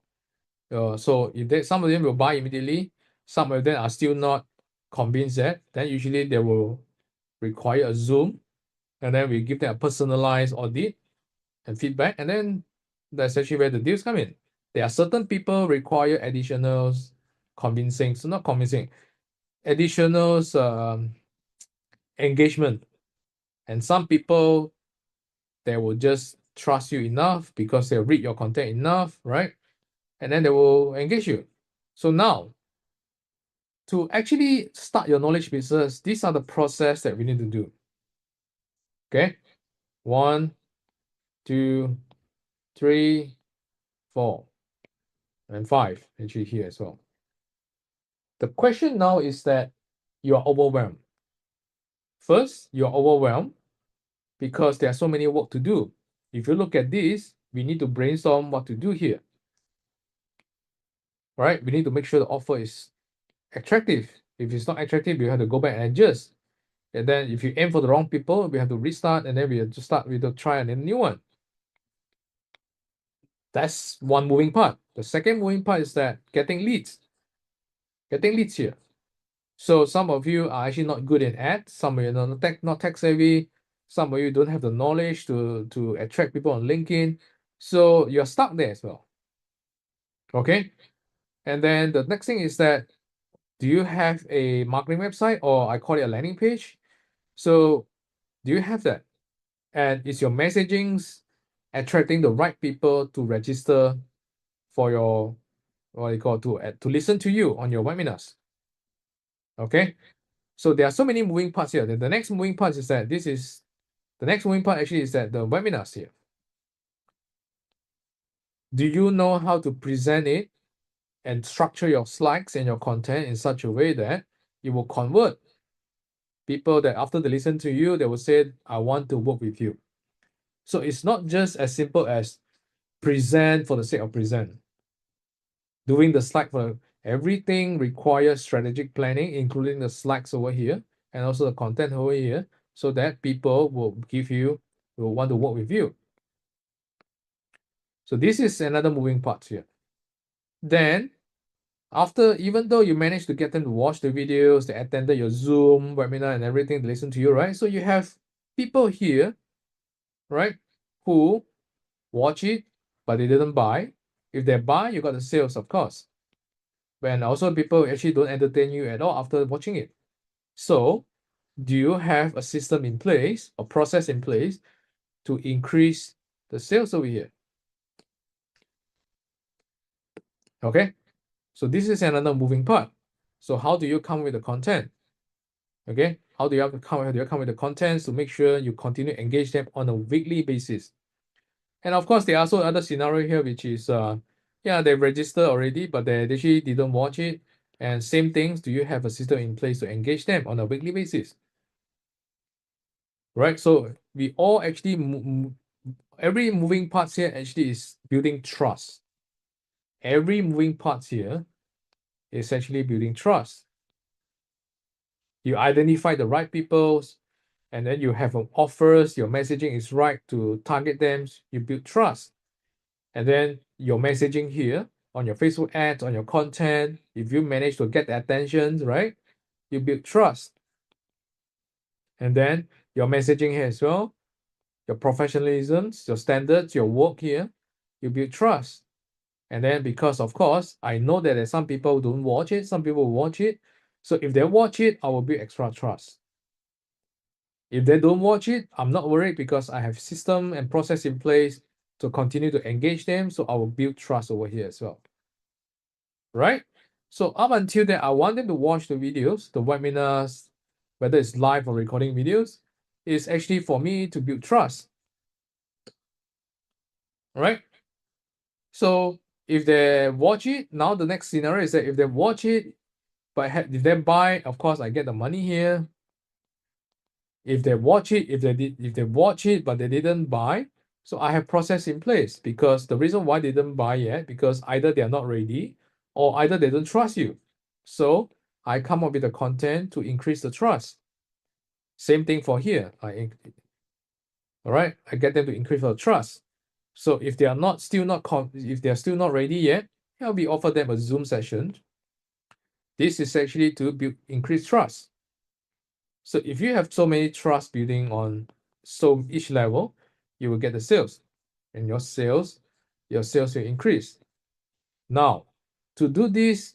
So if they, some of them will buy immediately, some of them are still not convinced yet, then usually they will require a Zoom, and then we give them a personalized audit and feedback, and then that's actually where the deals come in. There are certain people require additional convincing, so not convincing, additional engagement, and some people they will just trust you enough because they read your content enough, right? And then they will engage you. So now, to actually start your knowledge business, these are the process that we need to do. Okay, 1, 2, 3, 4, and 5 actually here as well. The question now is that you are overwhelmed. First, you're overwhelmed because there are so many work to do. If you look at this, we need to brainstorm what to do here. Right? We need to make sure the offer is attractive. If it's not attractive, you have to go back and adjust. And then if you aim for the wrong people, we have to restart, and then we have to start with the try and a new one. That's one moving part. The second moving part is that getting leads. Getting leads here. So some of you are actually not good in ads, some of you are not tech savvy, some of you don't have the knowledge to attract people on LinkedIn. So you're stuck there as well. Okay. And then the next thing is that, do you have a marketing website, or I call it a landing page? So do you have that? And is your messaging attracting the right people to register for your, what you call, to listen to you on your webinars? Okay. So there are so many moving parts here. The next moving part is that the next moving part actually is that the webinars here. Do you know how to present it and structure your slides and your content in such a way that it will convert people that after they listen to you, they will say, I want to work with you. So it's not just as simple as present for the sake of present. Doing the slide for everything requires strategic planning, including the slides over here and also the content over here, so that people will want to work with you. So this is another moving part here. Then after, even though you managed to get them to watch the videos, they attended your Zoom webinar and everything, they listen to you, right? So you have people here, right, who watch it, but they didn't buy. If they buy, you got the sales, of course. And also people actually don't entertain you at all after watching it. So do you have a system in place, a process in place to increase the sales over here? Okay, so this is another moving part. So how do you come with the content? Okay, how do you come with the content to make sure you continue to engage them on a weekly basis? And of course, there are also other scenario here, which is yeah, they registered already, but they actually didn't watch it. And same things, do you have a system in place to engage them on a weekly basis? Right, so we all actually every moving parts here actually is building trust. Every moving parts here is actually building trust. You identify the right people, and then you have offers, your messaging is right to target them, you build trust. And then your messaging here on your Facebook ads, on your content, if you manage to get the attention, right, you build trust. And then your messaging here as well, your professionalism, your standards, your work here, you build trust. And then because, of course, I know that there's some people who don't watch it, some people watch it. So if they watch it, I will build extra trust. If they don't watch it, I'm not worried because I have system and process in place to continue to engage them. So I will build trust over here as well. Right? So up until then, I want them to watch the videos, the webinars, whether it's live or recording videos, is actually for me to build trust. Right? So if they watch it, now the next scenario is that if they watch it, but if they buy, of course, I get the money here. If they watch it, if they watch it, but they didn't buy, so I have process in place, because the reason why they didn't buy yet, because either they are not ready or either they don't trust you. So I come up with the content to increase the trust. Same thing for here. All right, I get them to increase the trust. So if they are if they are still not ready yet, I'll be offer them a Zoom session. This is actually to increase trust. So if you have so many trust building on each level, you will get the sales, and your sales will increase. Now, to do this,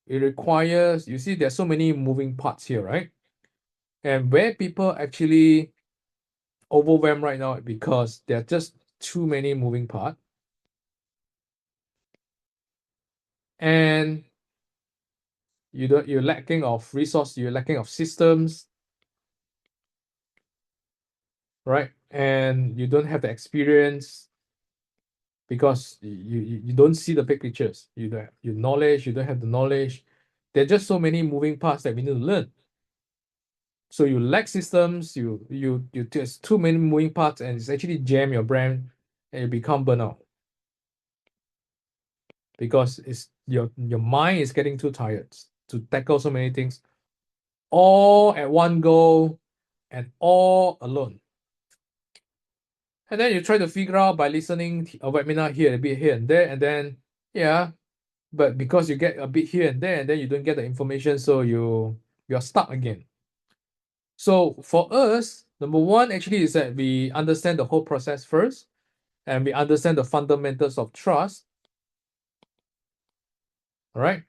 it requires, you see, there's so many moving parts here, right? And where people actually overwhelmed right now, because there are just too many moving parts. And you're lacking of resource, you're lacking of systems, right? And you don't have the experience, because you don't see the big pictures. You don't have your knowledge, you don't have the knowledge. There are just so many moving parts that we need to learn. So you lack systems, you there's too many moving parts, and it's actually jam your brain, and you become burnout. Because it's your mind is getting too tired to tackle so many things all at one go and all alone. And then you try to figure out by listening a webinar here, a bit here and there, and then but because you get a bit here and there, and then you don't get the information, so you're stuck again. So for us, number one actually is that we understand the whole process first, and we understand the fundamentals of trust. All right.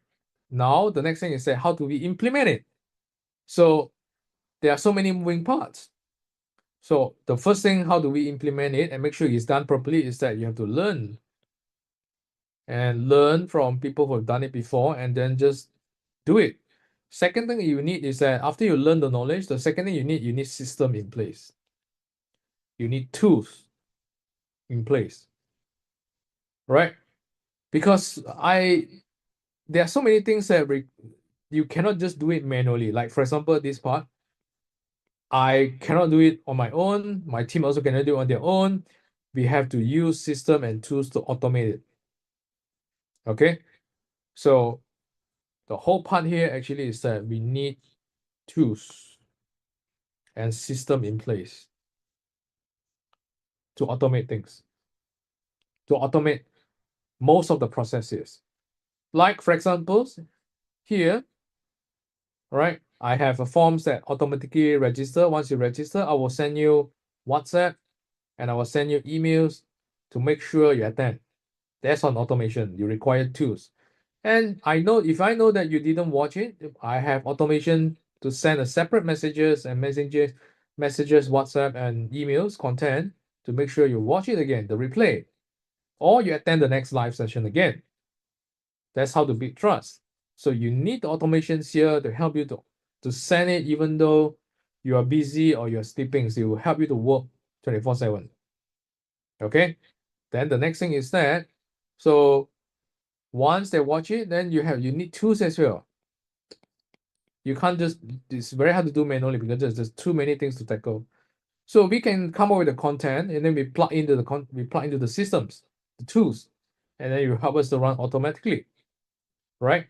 Now the next thing is that how do we implement it? So there are so many moving parts. So the first thing, how do we implement it and make sure it's done properly, is that you have to learn. And learn from people who have done it before, and then just do it. Second thing you need is that after you learn the knowledge, the second thing you need system in place. You need tools in place, right? Because there are so many things that you cannot just do it manually. Like for example, this part, I cannot do it on my own. My team also cannot do it on their own. We have to use system and tools to automate it. Okay, so the whole part here actually is that we need tools and system in place to automate things, to automate most of the processes. Like for example, here, right, I have a forms that automatically register. Once you register, I will send you WhatsApp and I will send you emails to make sure you attend. That's on automation. You require tools. And if I know that you didn't watch it, I have automation to send a separate messages, WhatsApp and emails content to make sure you watch it again, the replay, or you attend the next live session again. That's how to build trust. So you need the automations here to help you to send it even though you are busy or you're sleeping. So it will help you to work 24/7. Okay. Then the next thing is that, so once they watch it, then you need tools as well. You can't it's very hard to do manually because there's too many things to tackle. So we can come up with the content, and then we plug into the systems, the tools, and then you help us to run automatically, right?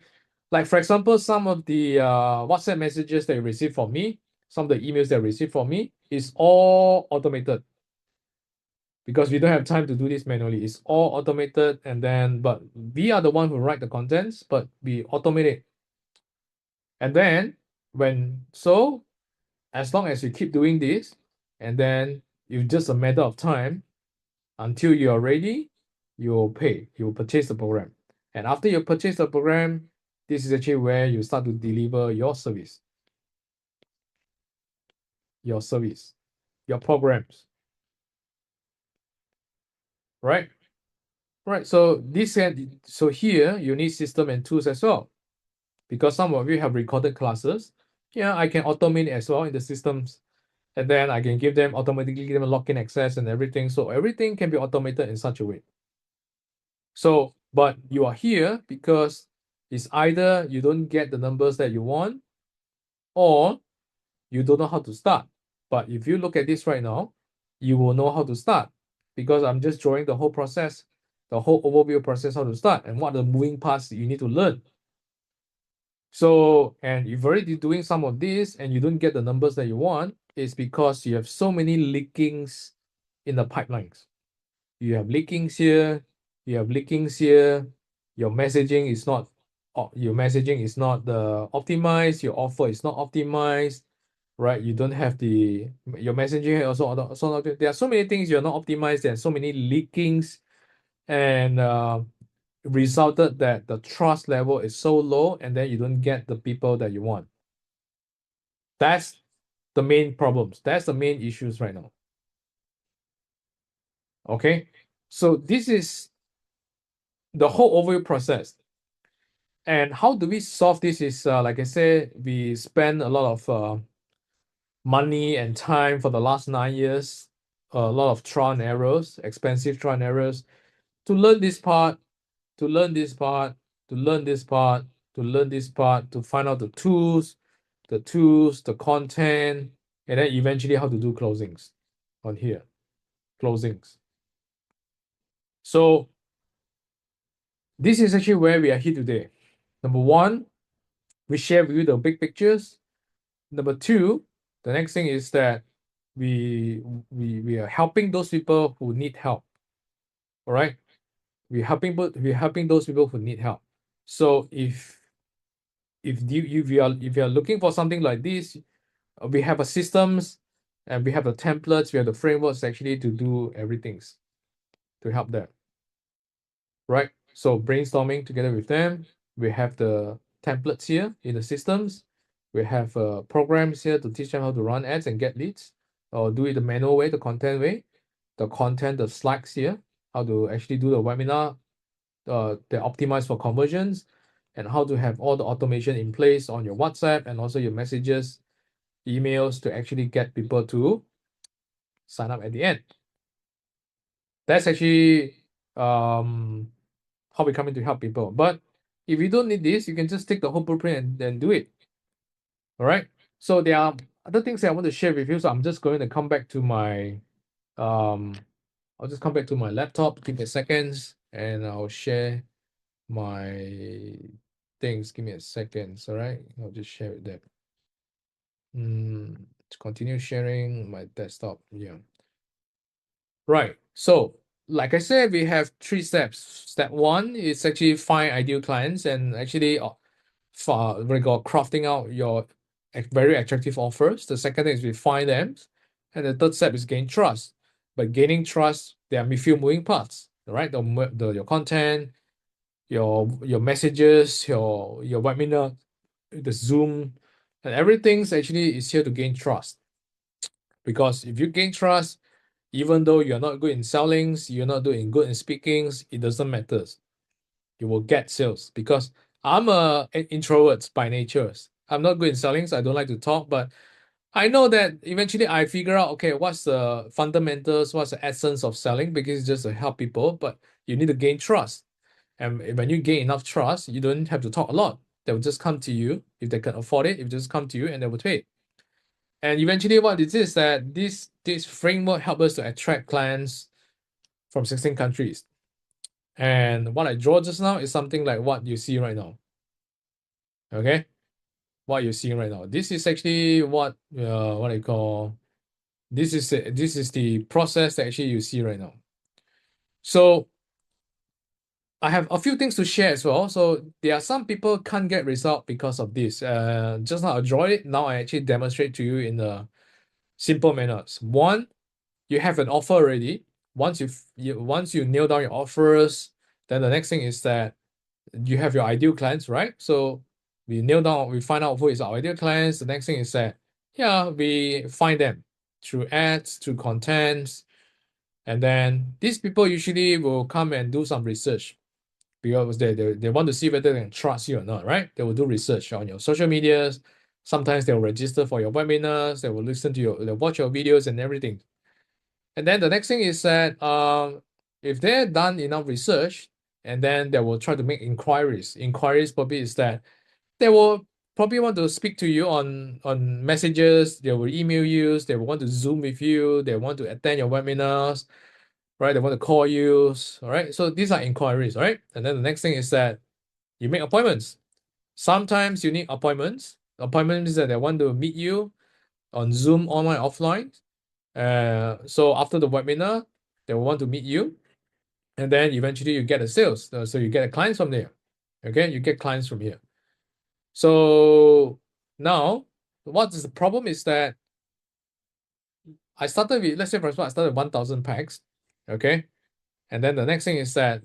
Like for example, some of the WhatsApp messages that you receive from me, some of the emails that you receive from me is all automated, because we don't have time to do this manually. It's all automated, and then but we are the one who write the contents, but we automate it. And then as long as you keep doing this, and then it's just a matter of time until you are ready, you will purchase the program. And after you purchase the program, this is actually where you start to deliver your service, your programs, right? Right. So here you need system and tools as well, because some of you have recorded classes. Yeah, I can automate it as well in the systems, and then I can automatically give them login access and everything. So everything can be automated in such a way. So But you are here because it's either you don't get the numbers that you want, or you don't know how to start. But if you look at this right now, you will know how to start, because I'm just drawing the whole process, the whole overview process, how to start and what are the moving parts that you need to learn. So, and if you're already doing some of this and you don't get the numbers that you want, it's because you have so many leakings in the pipelines. You have leakings here, you have leakings here, your messaging is not optimized, your offer is not optimized, right? You don't have your messaging also there are so many things you're not optimized, and so many leakings, and resulted that the trust level is so low, and then you don't get the people that you want. That's the main problems. That's the main issues right now. Okay, so this is the whole overview process. And how do we solve this is, like I said, we spend a lot of money and time for the last 9 years, a lot of trial and errors, expensive trial and errors, to learn this part, to learn this part, to learn this part, to learn this part, to find out the tools, the content, and then eventually how to do closings on here, closings. So this is actually where we are here today. Number one, we share with you the big pictures. Number two, the next thing is that we are helping those people who need help. All right, we're helping those people who need help. So if you are looking for something like this, we have a systems, and we have the templates, we have the frameworks actually to do everything to help them. Right? So brainstorming together with them, we have the templates here in the systems. We have programs here to teach them how to run ads and get leads, or do it the manual way, the content way. The slides here, how to actually do the webinar, they're optimized for conversions, and how to have all the automation in place on your WhatsApp and also your messages, emails, to actually get people to sign up at the end. That's actually how we come in to help people. But if you don't need this, you can just take the whole blueprint and then do it. All right. So there are other things that I want to share with you. So I'm just going to come back to my I'll just come back to my laptop. Give me a second, and I'll share my things. Give me a second. All right. I'll just share it there. To continue sharing my desktop. Yeah. Right. So, like I said, we have 3 steps. Step 1 is actually find ideal clients, and actually we got crafting out your very attractive offers. The second thing is we find them, and the third step is gain trust. But gaining trust, there are a few moving parts, right? Your content, your messages, your webinar, the Zoom, and everything's actually is here to gain trust. Because if you gain trust, even though you're not good in sellings, you're not doing good in speakings, it doesn't matter. You will get sales, because I'm an introvert by nature. I'm not good in sellings. I don't like to talk, but I know that eventually I figure out, okay, what's the fundamentals, what's the essence of selling, because it's just to help people, but you need to gain trust. And when you gain enough trust, you don't have to talk a lot. They will just come to you if they can afford it. If they just come to you and they will pay. And eventually, what it is that this framework helps us to attract clients from 16 countries. And what I draw just now is something like what you see right now. Okay, what you're seeing right now. This is actually what I call. This is the process that actually you see right now. So I have a few things to share as well. So there are some people can't get result because of this. Just now I draw it. Now I actually demonstrate to you in a simple manners. One, you have an offer already. Once you nail down your offers, then the next thing is that you have your ideal clients, right? So we find out who is our ideal clients. The next thing is that, we find them through ads, through contents, and then these people usually will come and do some research, because they want to see whether they can trust you or not, right? They will do research on your social medias. Sometimes they will register for your webinars. They will they'll watch your videos and everything. And then the next thing is that if they're done enough research and then they will try to make inquiries. Inquiries probably is that they will probably want to speak to you on messages, they will email you, they will want to Zoom with you, they want to attend your webinars, right? They want to call you, all right? So these are inquiries, right? And then the next thing is that you make appointments. Sometimes you need appointments. Appointments that they want to meet you on Zoom, online, offline. So after the webinar, they will want to meet you, and then eventually you get the sales. So you get the clients from there. Okay, you get clients from here. So now, what is the problem is that I started with, let's say for example, I started with 1,000 packs, okay? And then the next thing is that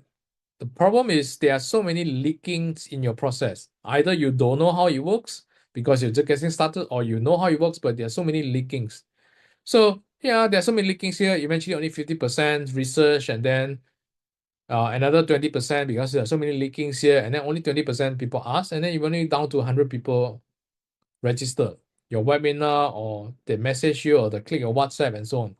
the problem is there are so many leakings in your process. Either you don't know how it works because you're just getting started, or you know how it works, but there are so many leakings. So yeah, there are so many leakings here. Eventually only 50% research, and then another 20% because there are so many leakings here, and then only 20% people ask, and then you're only down to 100 people register your webinar, or they message you, or they click your WhatsApp and so on.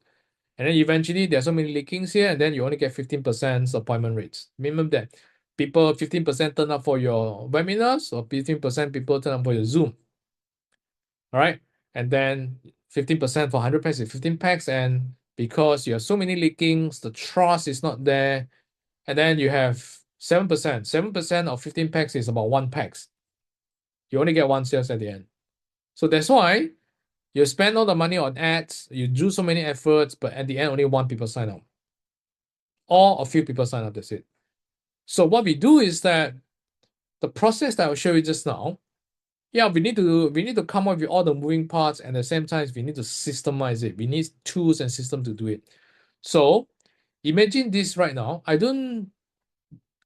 And then eventually there's so many leakings here, and then you only get 15% appointment rates. Minimum that people 15% turn up for your webinars, or 15% people turn up for your Zoom. All right. And then 15% for 100 packs is 15 packs. And because you have so many leakings, the trust is not there. And then you have 7%. 7% of 15 packs is about 1 packs. You only get 1 sales at the end. So that's why you spend all the money on ads, you do so many efforts, but at the end, only 1 people sign up. Or a few people sign up, that's it. So what we do is that the process that I'll show you just now, yeah, we need to come up with all the moving parts, and at the same time, we need to systemize it. We need tools and system to do it. So imagine this right now. I don't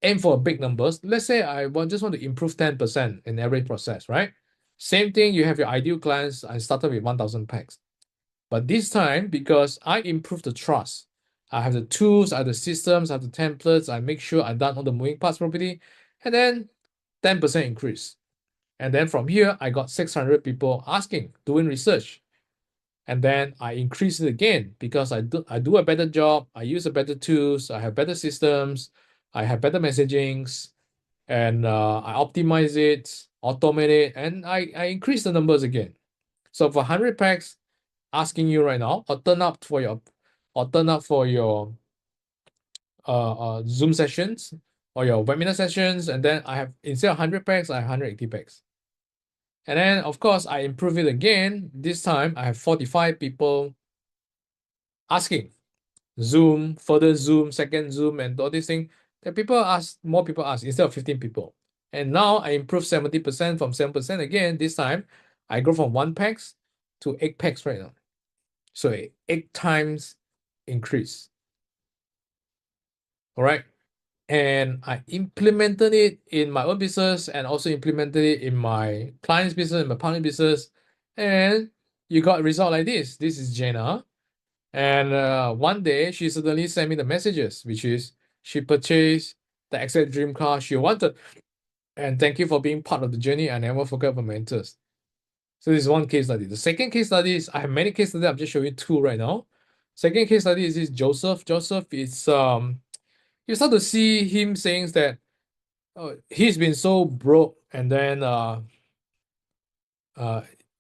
aim for big numbers. Let's say just want to improve 10% in every process, right? Same thing, you have your ideal clients. I started with 1,000 packs. But this time, because I improve the trust, I have the tools, I have the systems, I have the templates, I make sure I've done all the moving parts properly, and then 10% increase. And then from here, I got 600 people asking, doing research. And then I increase it again because I do a better job, I use a better tools, I have better systems, I have better messagings, and I optimize it, automate it, and I increase the numbers again. So for 100 packs, asking you right now, or turn up for your Zoom sessions or your webinar sessions, and then I have, instead of 100 packs, I have 180 packs. And then of course I improve it again. This time I have 45 people asking. Zoom, further Zoom, second Zoom, and all these things. That more people ask instead of 15 people. And now I improve 70% from 7% again. This time I go from 1 packs to 8 packs right now. So 8 times increase. All right. And I implemented it in my own business, and also implemented it in my client's business, in my partner business. And you got a result like this. This is Jenna. And one day she suddenly sent me the messages, which is she purchased the exact dream car she wanted. And thank you for being part of the journey. I never forget my mentors. So this is one case study. The second case study is, I have many case studies. I'm just showing 2 right now. Second case study is this Joseph. Joseph is you start to see him saying that he's been so broke, and then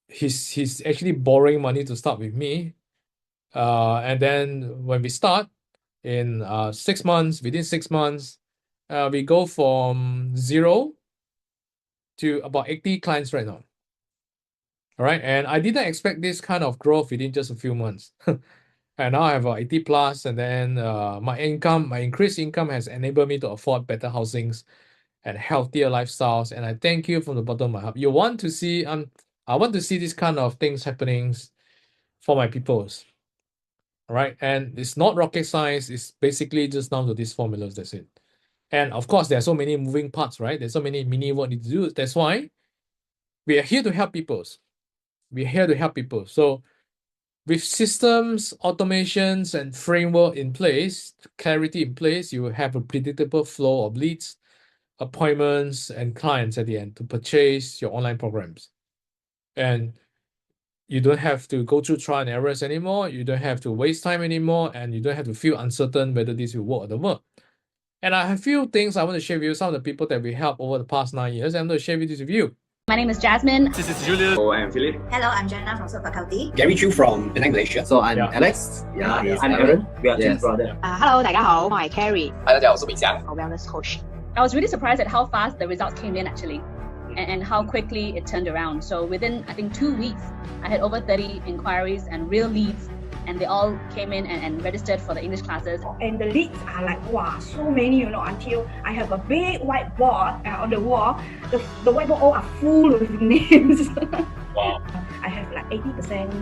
he's actually borrowing money to start with me. And then when we start in 6 months, within 6 months, we go from 0 to about 80 clients right now. All right, and I didn't expect this kind of growth within just a few months. And now I have 80 plus, and then my increased income has enabled me to afford better housings and healthier lifestyles. And I thank you from the bottom of my heart. I want to see this kind of things happening for my peoples. All right, and it's not rocket science. It's basically just down to these formulas. That's it. And of course, there are so many moving parts, right? There's so many mini what need to do. That's why we are here to help people. We're here to help people. So with systems, automations, and framework in place, clarity in place, you will have a predictable flow of leads, appointments, and clients at the end to purchase your online programs. And you don't have to go through trial and errors anymore. You don't have to waste time anymore, and you don't have to feel uncertain whether this will work or not work. And I have a few things I want to share with you, some of the people that we helped over the past 9 years, and I'm going to share this with you. My name is Jasmine. This is Julius. Oh, I'm Philip. Hello, I'm Jenna from Super County. Gary Chu from Penang, Malaysia. So I'm Yeah. Alex. Yeah, he's I'm Aaron. We are Yes. twin brother. Hello，大家好，我係 Carrie， 嗨，大家好，我是米翔。 wellness coach。 I was really surprised at how fast the results came in actually, and how quickly it turned around. So within, I think, 2 weeks, I had over 30 inquiries and real leads, and they all came in and registered for the English classes. And the leads are like, wow, so many, until I have a big whiteboard on the wall. The whiteboard all are full with names. Wow. I have like 80%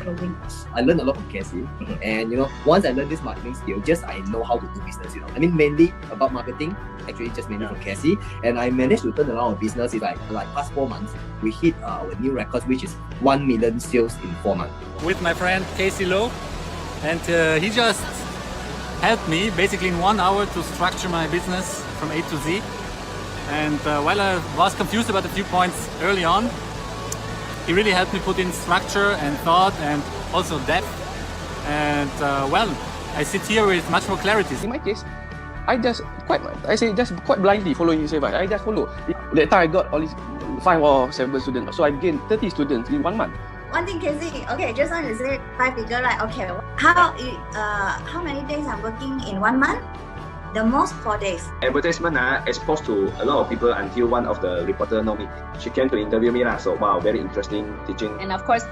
closing. I learned a lot from Cassie, and once I learned this marketing skill, just I know how to do business. I mean, mainly about marketing. Actually, just mainly from Cassie, and I managed to turn around our business. It's like past 4 months, we hit our new records, which is 1 million sales in 4 months. With my friend Casey Lowe, and he just helped me basically in 1 hour to structure my business from A to Z. And while I was confused about a few points early on, he really helped me put in structure and thought and also depth. And well, I sit here with much more clarity. In my case, I just quite blindly following his advice. I just follow. That time I got all these 5 or 7 students, so I gained 30 students in 1 month. One thing, Casey. Okay, just now you said 5 figure, right? Okay. How many days I'm working in 1 month? The most 4 days. Advertisement exposed to a lot of people until one of the reporter know me. She came to interview me lah. So wow, very interesting teaching. And of course,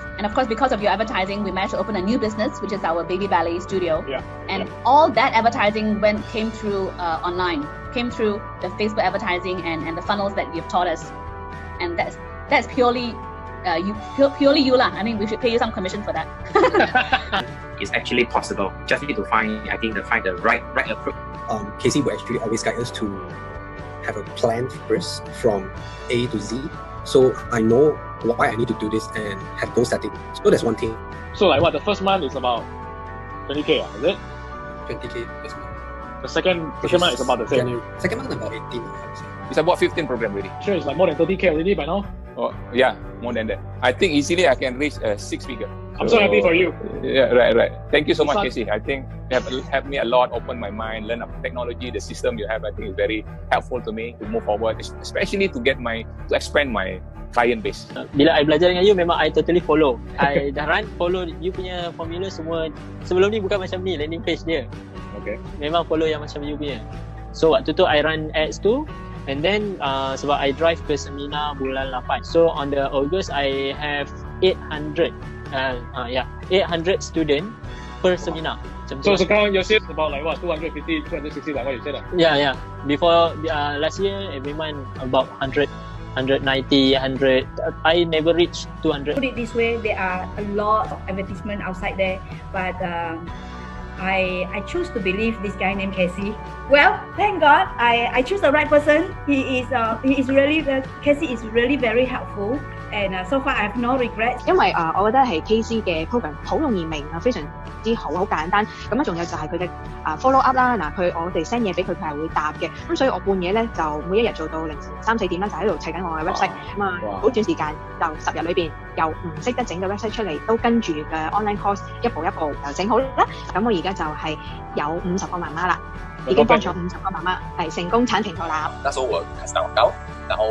because of your advertising, we managed to open a new business, which is our baby ballet studio. Yeah. And all that advertising came through online, came through the Facebook advertising and the funnels that you've taught us. And that's purely purely you lah. I mean, we should pay you some commission for that. It's actually possible. Just need to find the right approach. Casey will actually always guide us to have a plan first from A to Z. So I know why I need to do this and have goal setting. So that's one thing. So like what, the first month is about 20k, is it? 20k first month. The second month is about the same. January. Second month about 18. I would say. It's about 15 program already. Sure, it's like more than 30k already by now. Oh, yeah, more than that. I think easily I can reach a 6 figure. I'm so happy for you. Yeah, right. Thank you so much, Son. Casey. I think you have helped me a lot, open my mind, learn about technology, the system you have. I think is very helpful to me to move forward, especially to expand my client base. Bila I belajar dengan you, memang I totally follow. I dah follow you punya formula semua. Sebelum ni bukan macam ni landing page dia. Okay. Memang follow yang macam you punya. So waktu tu I run ads tu, and then sebab I drive ke seminar bulan 8. So on the August I have 800 800 student per seminar. So sekarang your sales about like what, 250, 260 like what you said lah. Yeah. Before last year, every month about 100, 190, 100. I never reached 200. Put it this way, there are a lot of advertisement outside there, but I choose to believe this guy named Casey. Well, thank God, I choose the right person. He is really Casey is really very helpful, and so far I have no regrets. 因為我覺得係 KC 嘅 program 好容易明啊，非常之好，好簡單。咁啊，仲有就係佢嘅follow up 啦。嗱，我哋 send 嘢俾佢，佢係會答嘅。咁所以我半夜咧就每一日做到凌晨3、4點啦，就喺度砌緊我嘅 website。咁啊，好短時間就10日裏邊由唔識得整嘅 website 出嚟，都跟住嘅 online course 一步一步就整好啦。咁我而家就係有50個媽媽啦，已經幫咗50個媽媽係成功產前投籃。那時候我開始打廣告，然後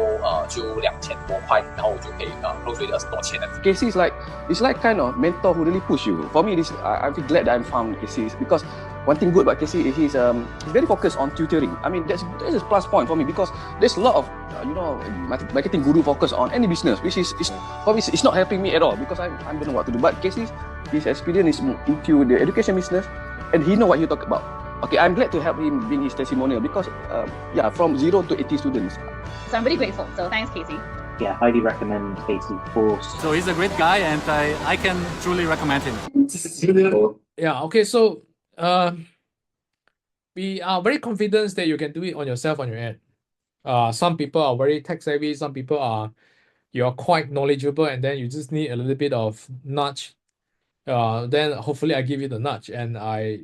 就2000多塊，然後我就可以close with 20多千的。Casey is like kind of mentor who really push you. For me, I feel glad that I found Casey because one thing good about Casey is he's very focused on tutoring. I mean that's a plus point for me because there's a lot of marketing guru focus on any business, which is for me it's not helping me at all because I don't know what to do. But Casey, his experience is into the education business, and he know what he talk about. Okay, I'm glad to help him being his testimonial because from 0 to 80 students. So I'm really grateful. So thanks, Casey. Yeah, highly recommend Casey for. So he's a great guy, and I can truly recommend him. Yeah, okay, so we are very confident that you can do it on yourself on your end. Some people are very tech savvy, some people you're quite knowledgeable, and then you just need a little bit of nudge. Then hopefully I give you the nudge, and I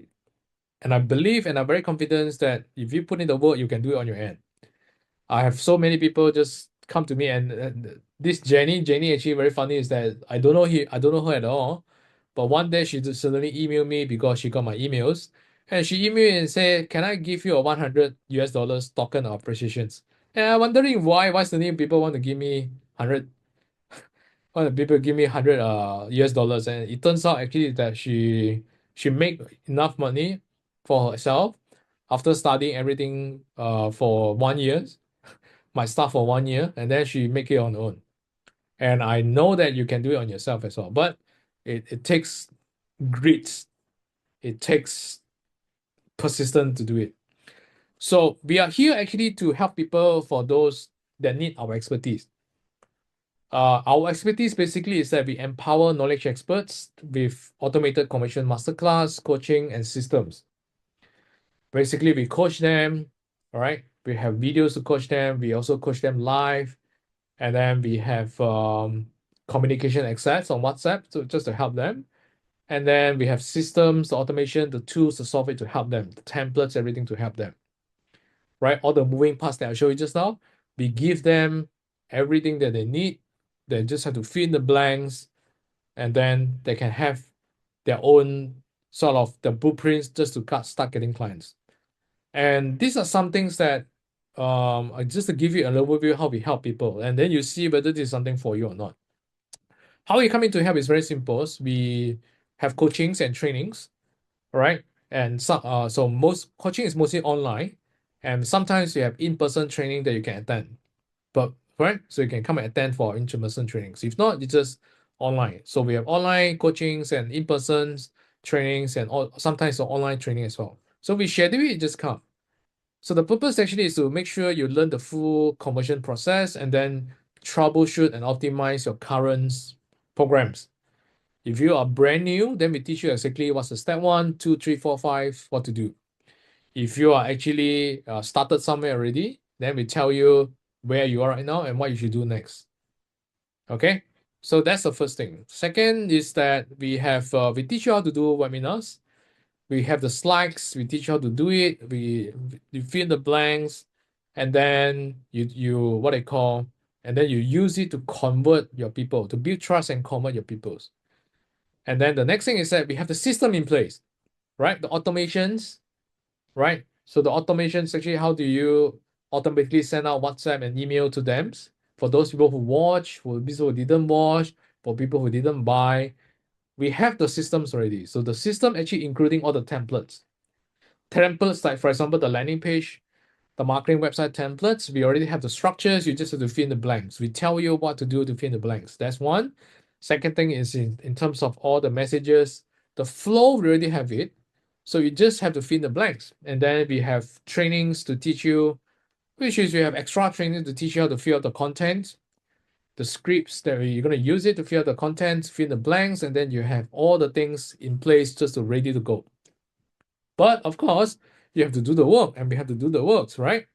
believe and I'm very confident that if you put in the work, you can do it on your end. I have so many people just come to me, and this Jenny actually very funny is that I don't know her at all, but one day she just suddenly emailed me because she got my emails, And she emailed me and said, "Can I give you a $100 token of appreciations?" And I'm wondering why suddenly people want to give me 100, why the people give me 100 US dollars. And it turns out actually that she make enough money for herself after studying everything for 1 year, my stuff for 1 year, and then she make it on her own. And I know that you can do it on yourself as well, but it takes grit, it takes persistence to do it. So we are here actually to help people for those that need our expertise. Our expertise basically is that we empower knowledge experts with automated conversion masterclass, coaching, and systems. Basically, we coach them, all right? We have videos to coach them. We also coach them live. And then we have communication access on WhatsApp just to help them. And then we have systems, the automation, the tools, the software to help them, the templates, everything to help them. Right? All the moving parts that I showed you just now, we give them everything that they need. They just have to fill in the blanks, and then they can have their own sort of the blueprints just to start getting clients. And these are some things that just to give you an overview how we help people, and then you see whether this is something for you or not. How we come in to help is very simple. We have coachings and trainings, right? And so most coaching is mostly online, and sometimes you have in-person training that you can attend. But right, so you can come and attend for in-person trainings. If not, it's just online. So we have online coachings and in-person trainings, and sometimes online training as well. So we schedule it, just come. So the purpose actually is to make sure you learn the full conversion process and then troubleshoot and optimize your current programs. If you are brand new, then we teach you exactly what's the step 1, 2, 3, 4, 5, what to do. If you are actually started somewhere already, then we tell you where you are right now and what you should do next. Okay, so that's the first thing. Second is that we teach you how to do webinars. We have the slides. We teach you how to do it. You fill in the blanks, and then you and then you use it to convert your people, to build trust and convert your peoples. And then the next thing is that we have the system in place, right? The automations, right? So the automations actually, how do you automatically send out WhatsApp and email to them? For those people who watch, for people who didn't watch, for people who didn't buy, we have the systems already. So the system actually including all the templates. Templates like, for example, the landing page, the marketing website templates, we already have the structures. You just have to fill in the blanks. We tell you what to do to fill in the blanks. That's one. Second thing is in terms of all the messages, the flow, we already have it. So you just have to fill in the blanks. And then we have trainings to teach you, which is we have extra training to teach you how to fill out the content, the scripts that you're going to use it to fill out the content, fill in the blanks, and then you have all the things in place just to ready to go. But of course, you have to do the work, and we have to do the works, right?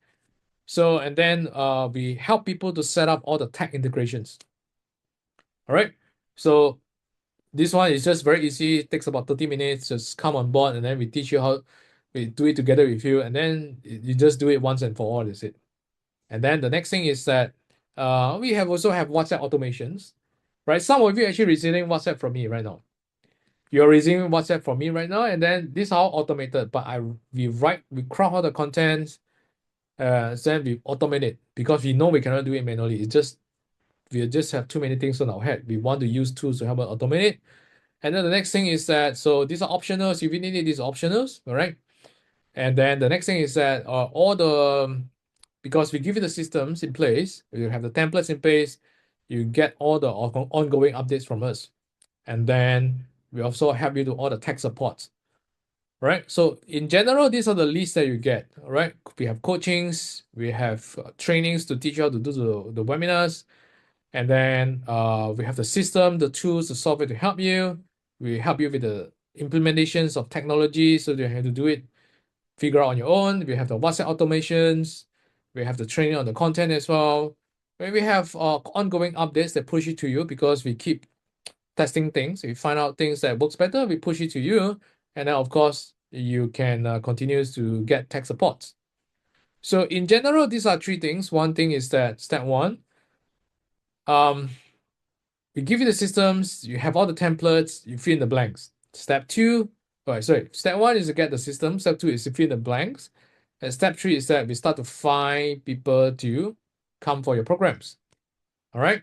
So, and then we help people to set up all the tech integrations. All right. So this one is just very easy. It takes about 30 minutes. Just come on board, and then we teach you how we do it together with you, and then you just do it once and for all. Is it? And then the next thing is that we also have WhatsApp automations, right? Some of you actually receiving WhatsApp from me right now. You're receiving WhatsApp from me right now, and then this is all automated. But we craft all the contents, then we automate it because we know we cannot do it manually. We just have too many things on our head. We want to use tools to help us automate it. And then the next thing is that, so these are optionals. If you need it, these are optionals, all right? And then the next thing is that because we give you the systems in place, you have the templates in place, you get all the ongoing updates from us. And then we also help you do all the tech supports, right? So in general, these are the lists that you get, right? We have coachings, we have trainings to teach you how to do the webinars, and then we have the system, the tools, the software to help you. We help you with the implementations of technology so you have to do it, figure out on your own. We have the WhatsApp automations. We have the training on the content as well. We have ongoing updates that push it to you because we keep testing things. We find out things that works better, we push it to you. And then, of course, you can continue to get tech supports. So in general, these are three things. One thing is that step 1, we give you the systems, you have all the templates, you fill in the blanks. Step 2, All right, so step 1 is to get the system. Step 2 is to fill the blanks. And step 3 is that we start to find people to come for your programs. All right,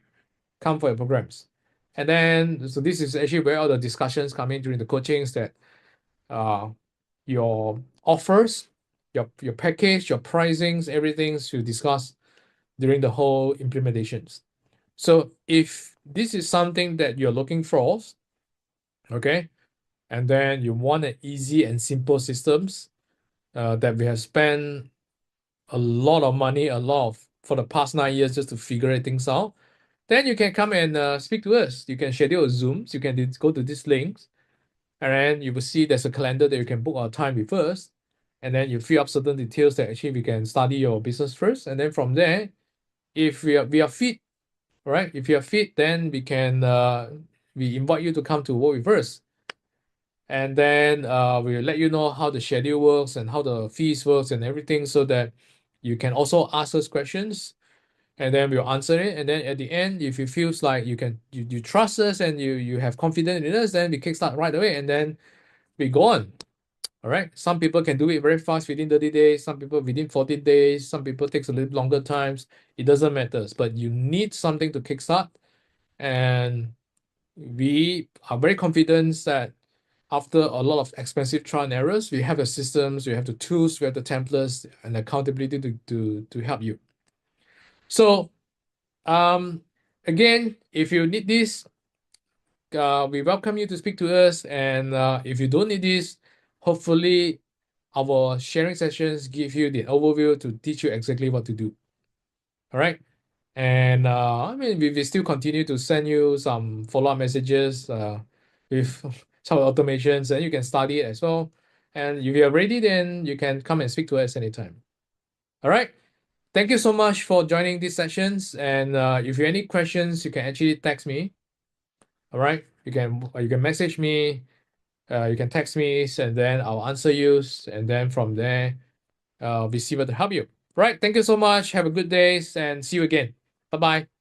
come for your programs. And then, so this is actually where all the discussions come in during the coachings, that your offers, your package, your pricings, everything to discuss during the whole implementations. So if this is something that you're looking for, okay, and then you want an easy and simple systems that we have spent a lot of money, for the past 9 years just to figure things out, then you can come and speak to us. You can schedule a Zooms. You can go to these links, and then you will see there's a calendar that you can book our time with us, and then you fill up certain details that actually we can study your business first, and then from there, if we are fit, right? If you are fit, then we invite you to come to work with us, and then we'll let you know how the schedule works and how the fees works and everything, so that you can also ask us questions, and then we'll answer it. And then at the end, if it feels like you trust us and you have confidence in us, then we kickstart right away, and then we go on. All right. Some people can do it very fast within 30 days. Some people within 14 days. Some people takes a little longer times. It doesn't matter. But you need something to kickstart. And we are very confident that after a lot of expensive trial and errors, we have the systems, we have the tools, we have the templates and accountability to help you. So again, if you need this, we welcome you to speak to us. And if you don't need this, hopefully our sharing sessions give you the overview to teach you exactly what to do. All right. And I mean, we still continue to send you some follow-up messages with some automations, and you can study it as well. And if you're ready, then you can come and speak to us anytime. All right. Thank you so much for joining these sessions. And if you have any questions, you can actually text me. All right. You can message me. You can text me, and then I'll answer you. And then from there, we see what to help you. Right. Thank you so much. Have a good day, and see you again. Bye bye.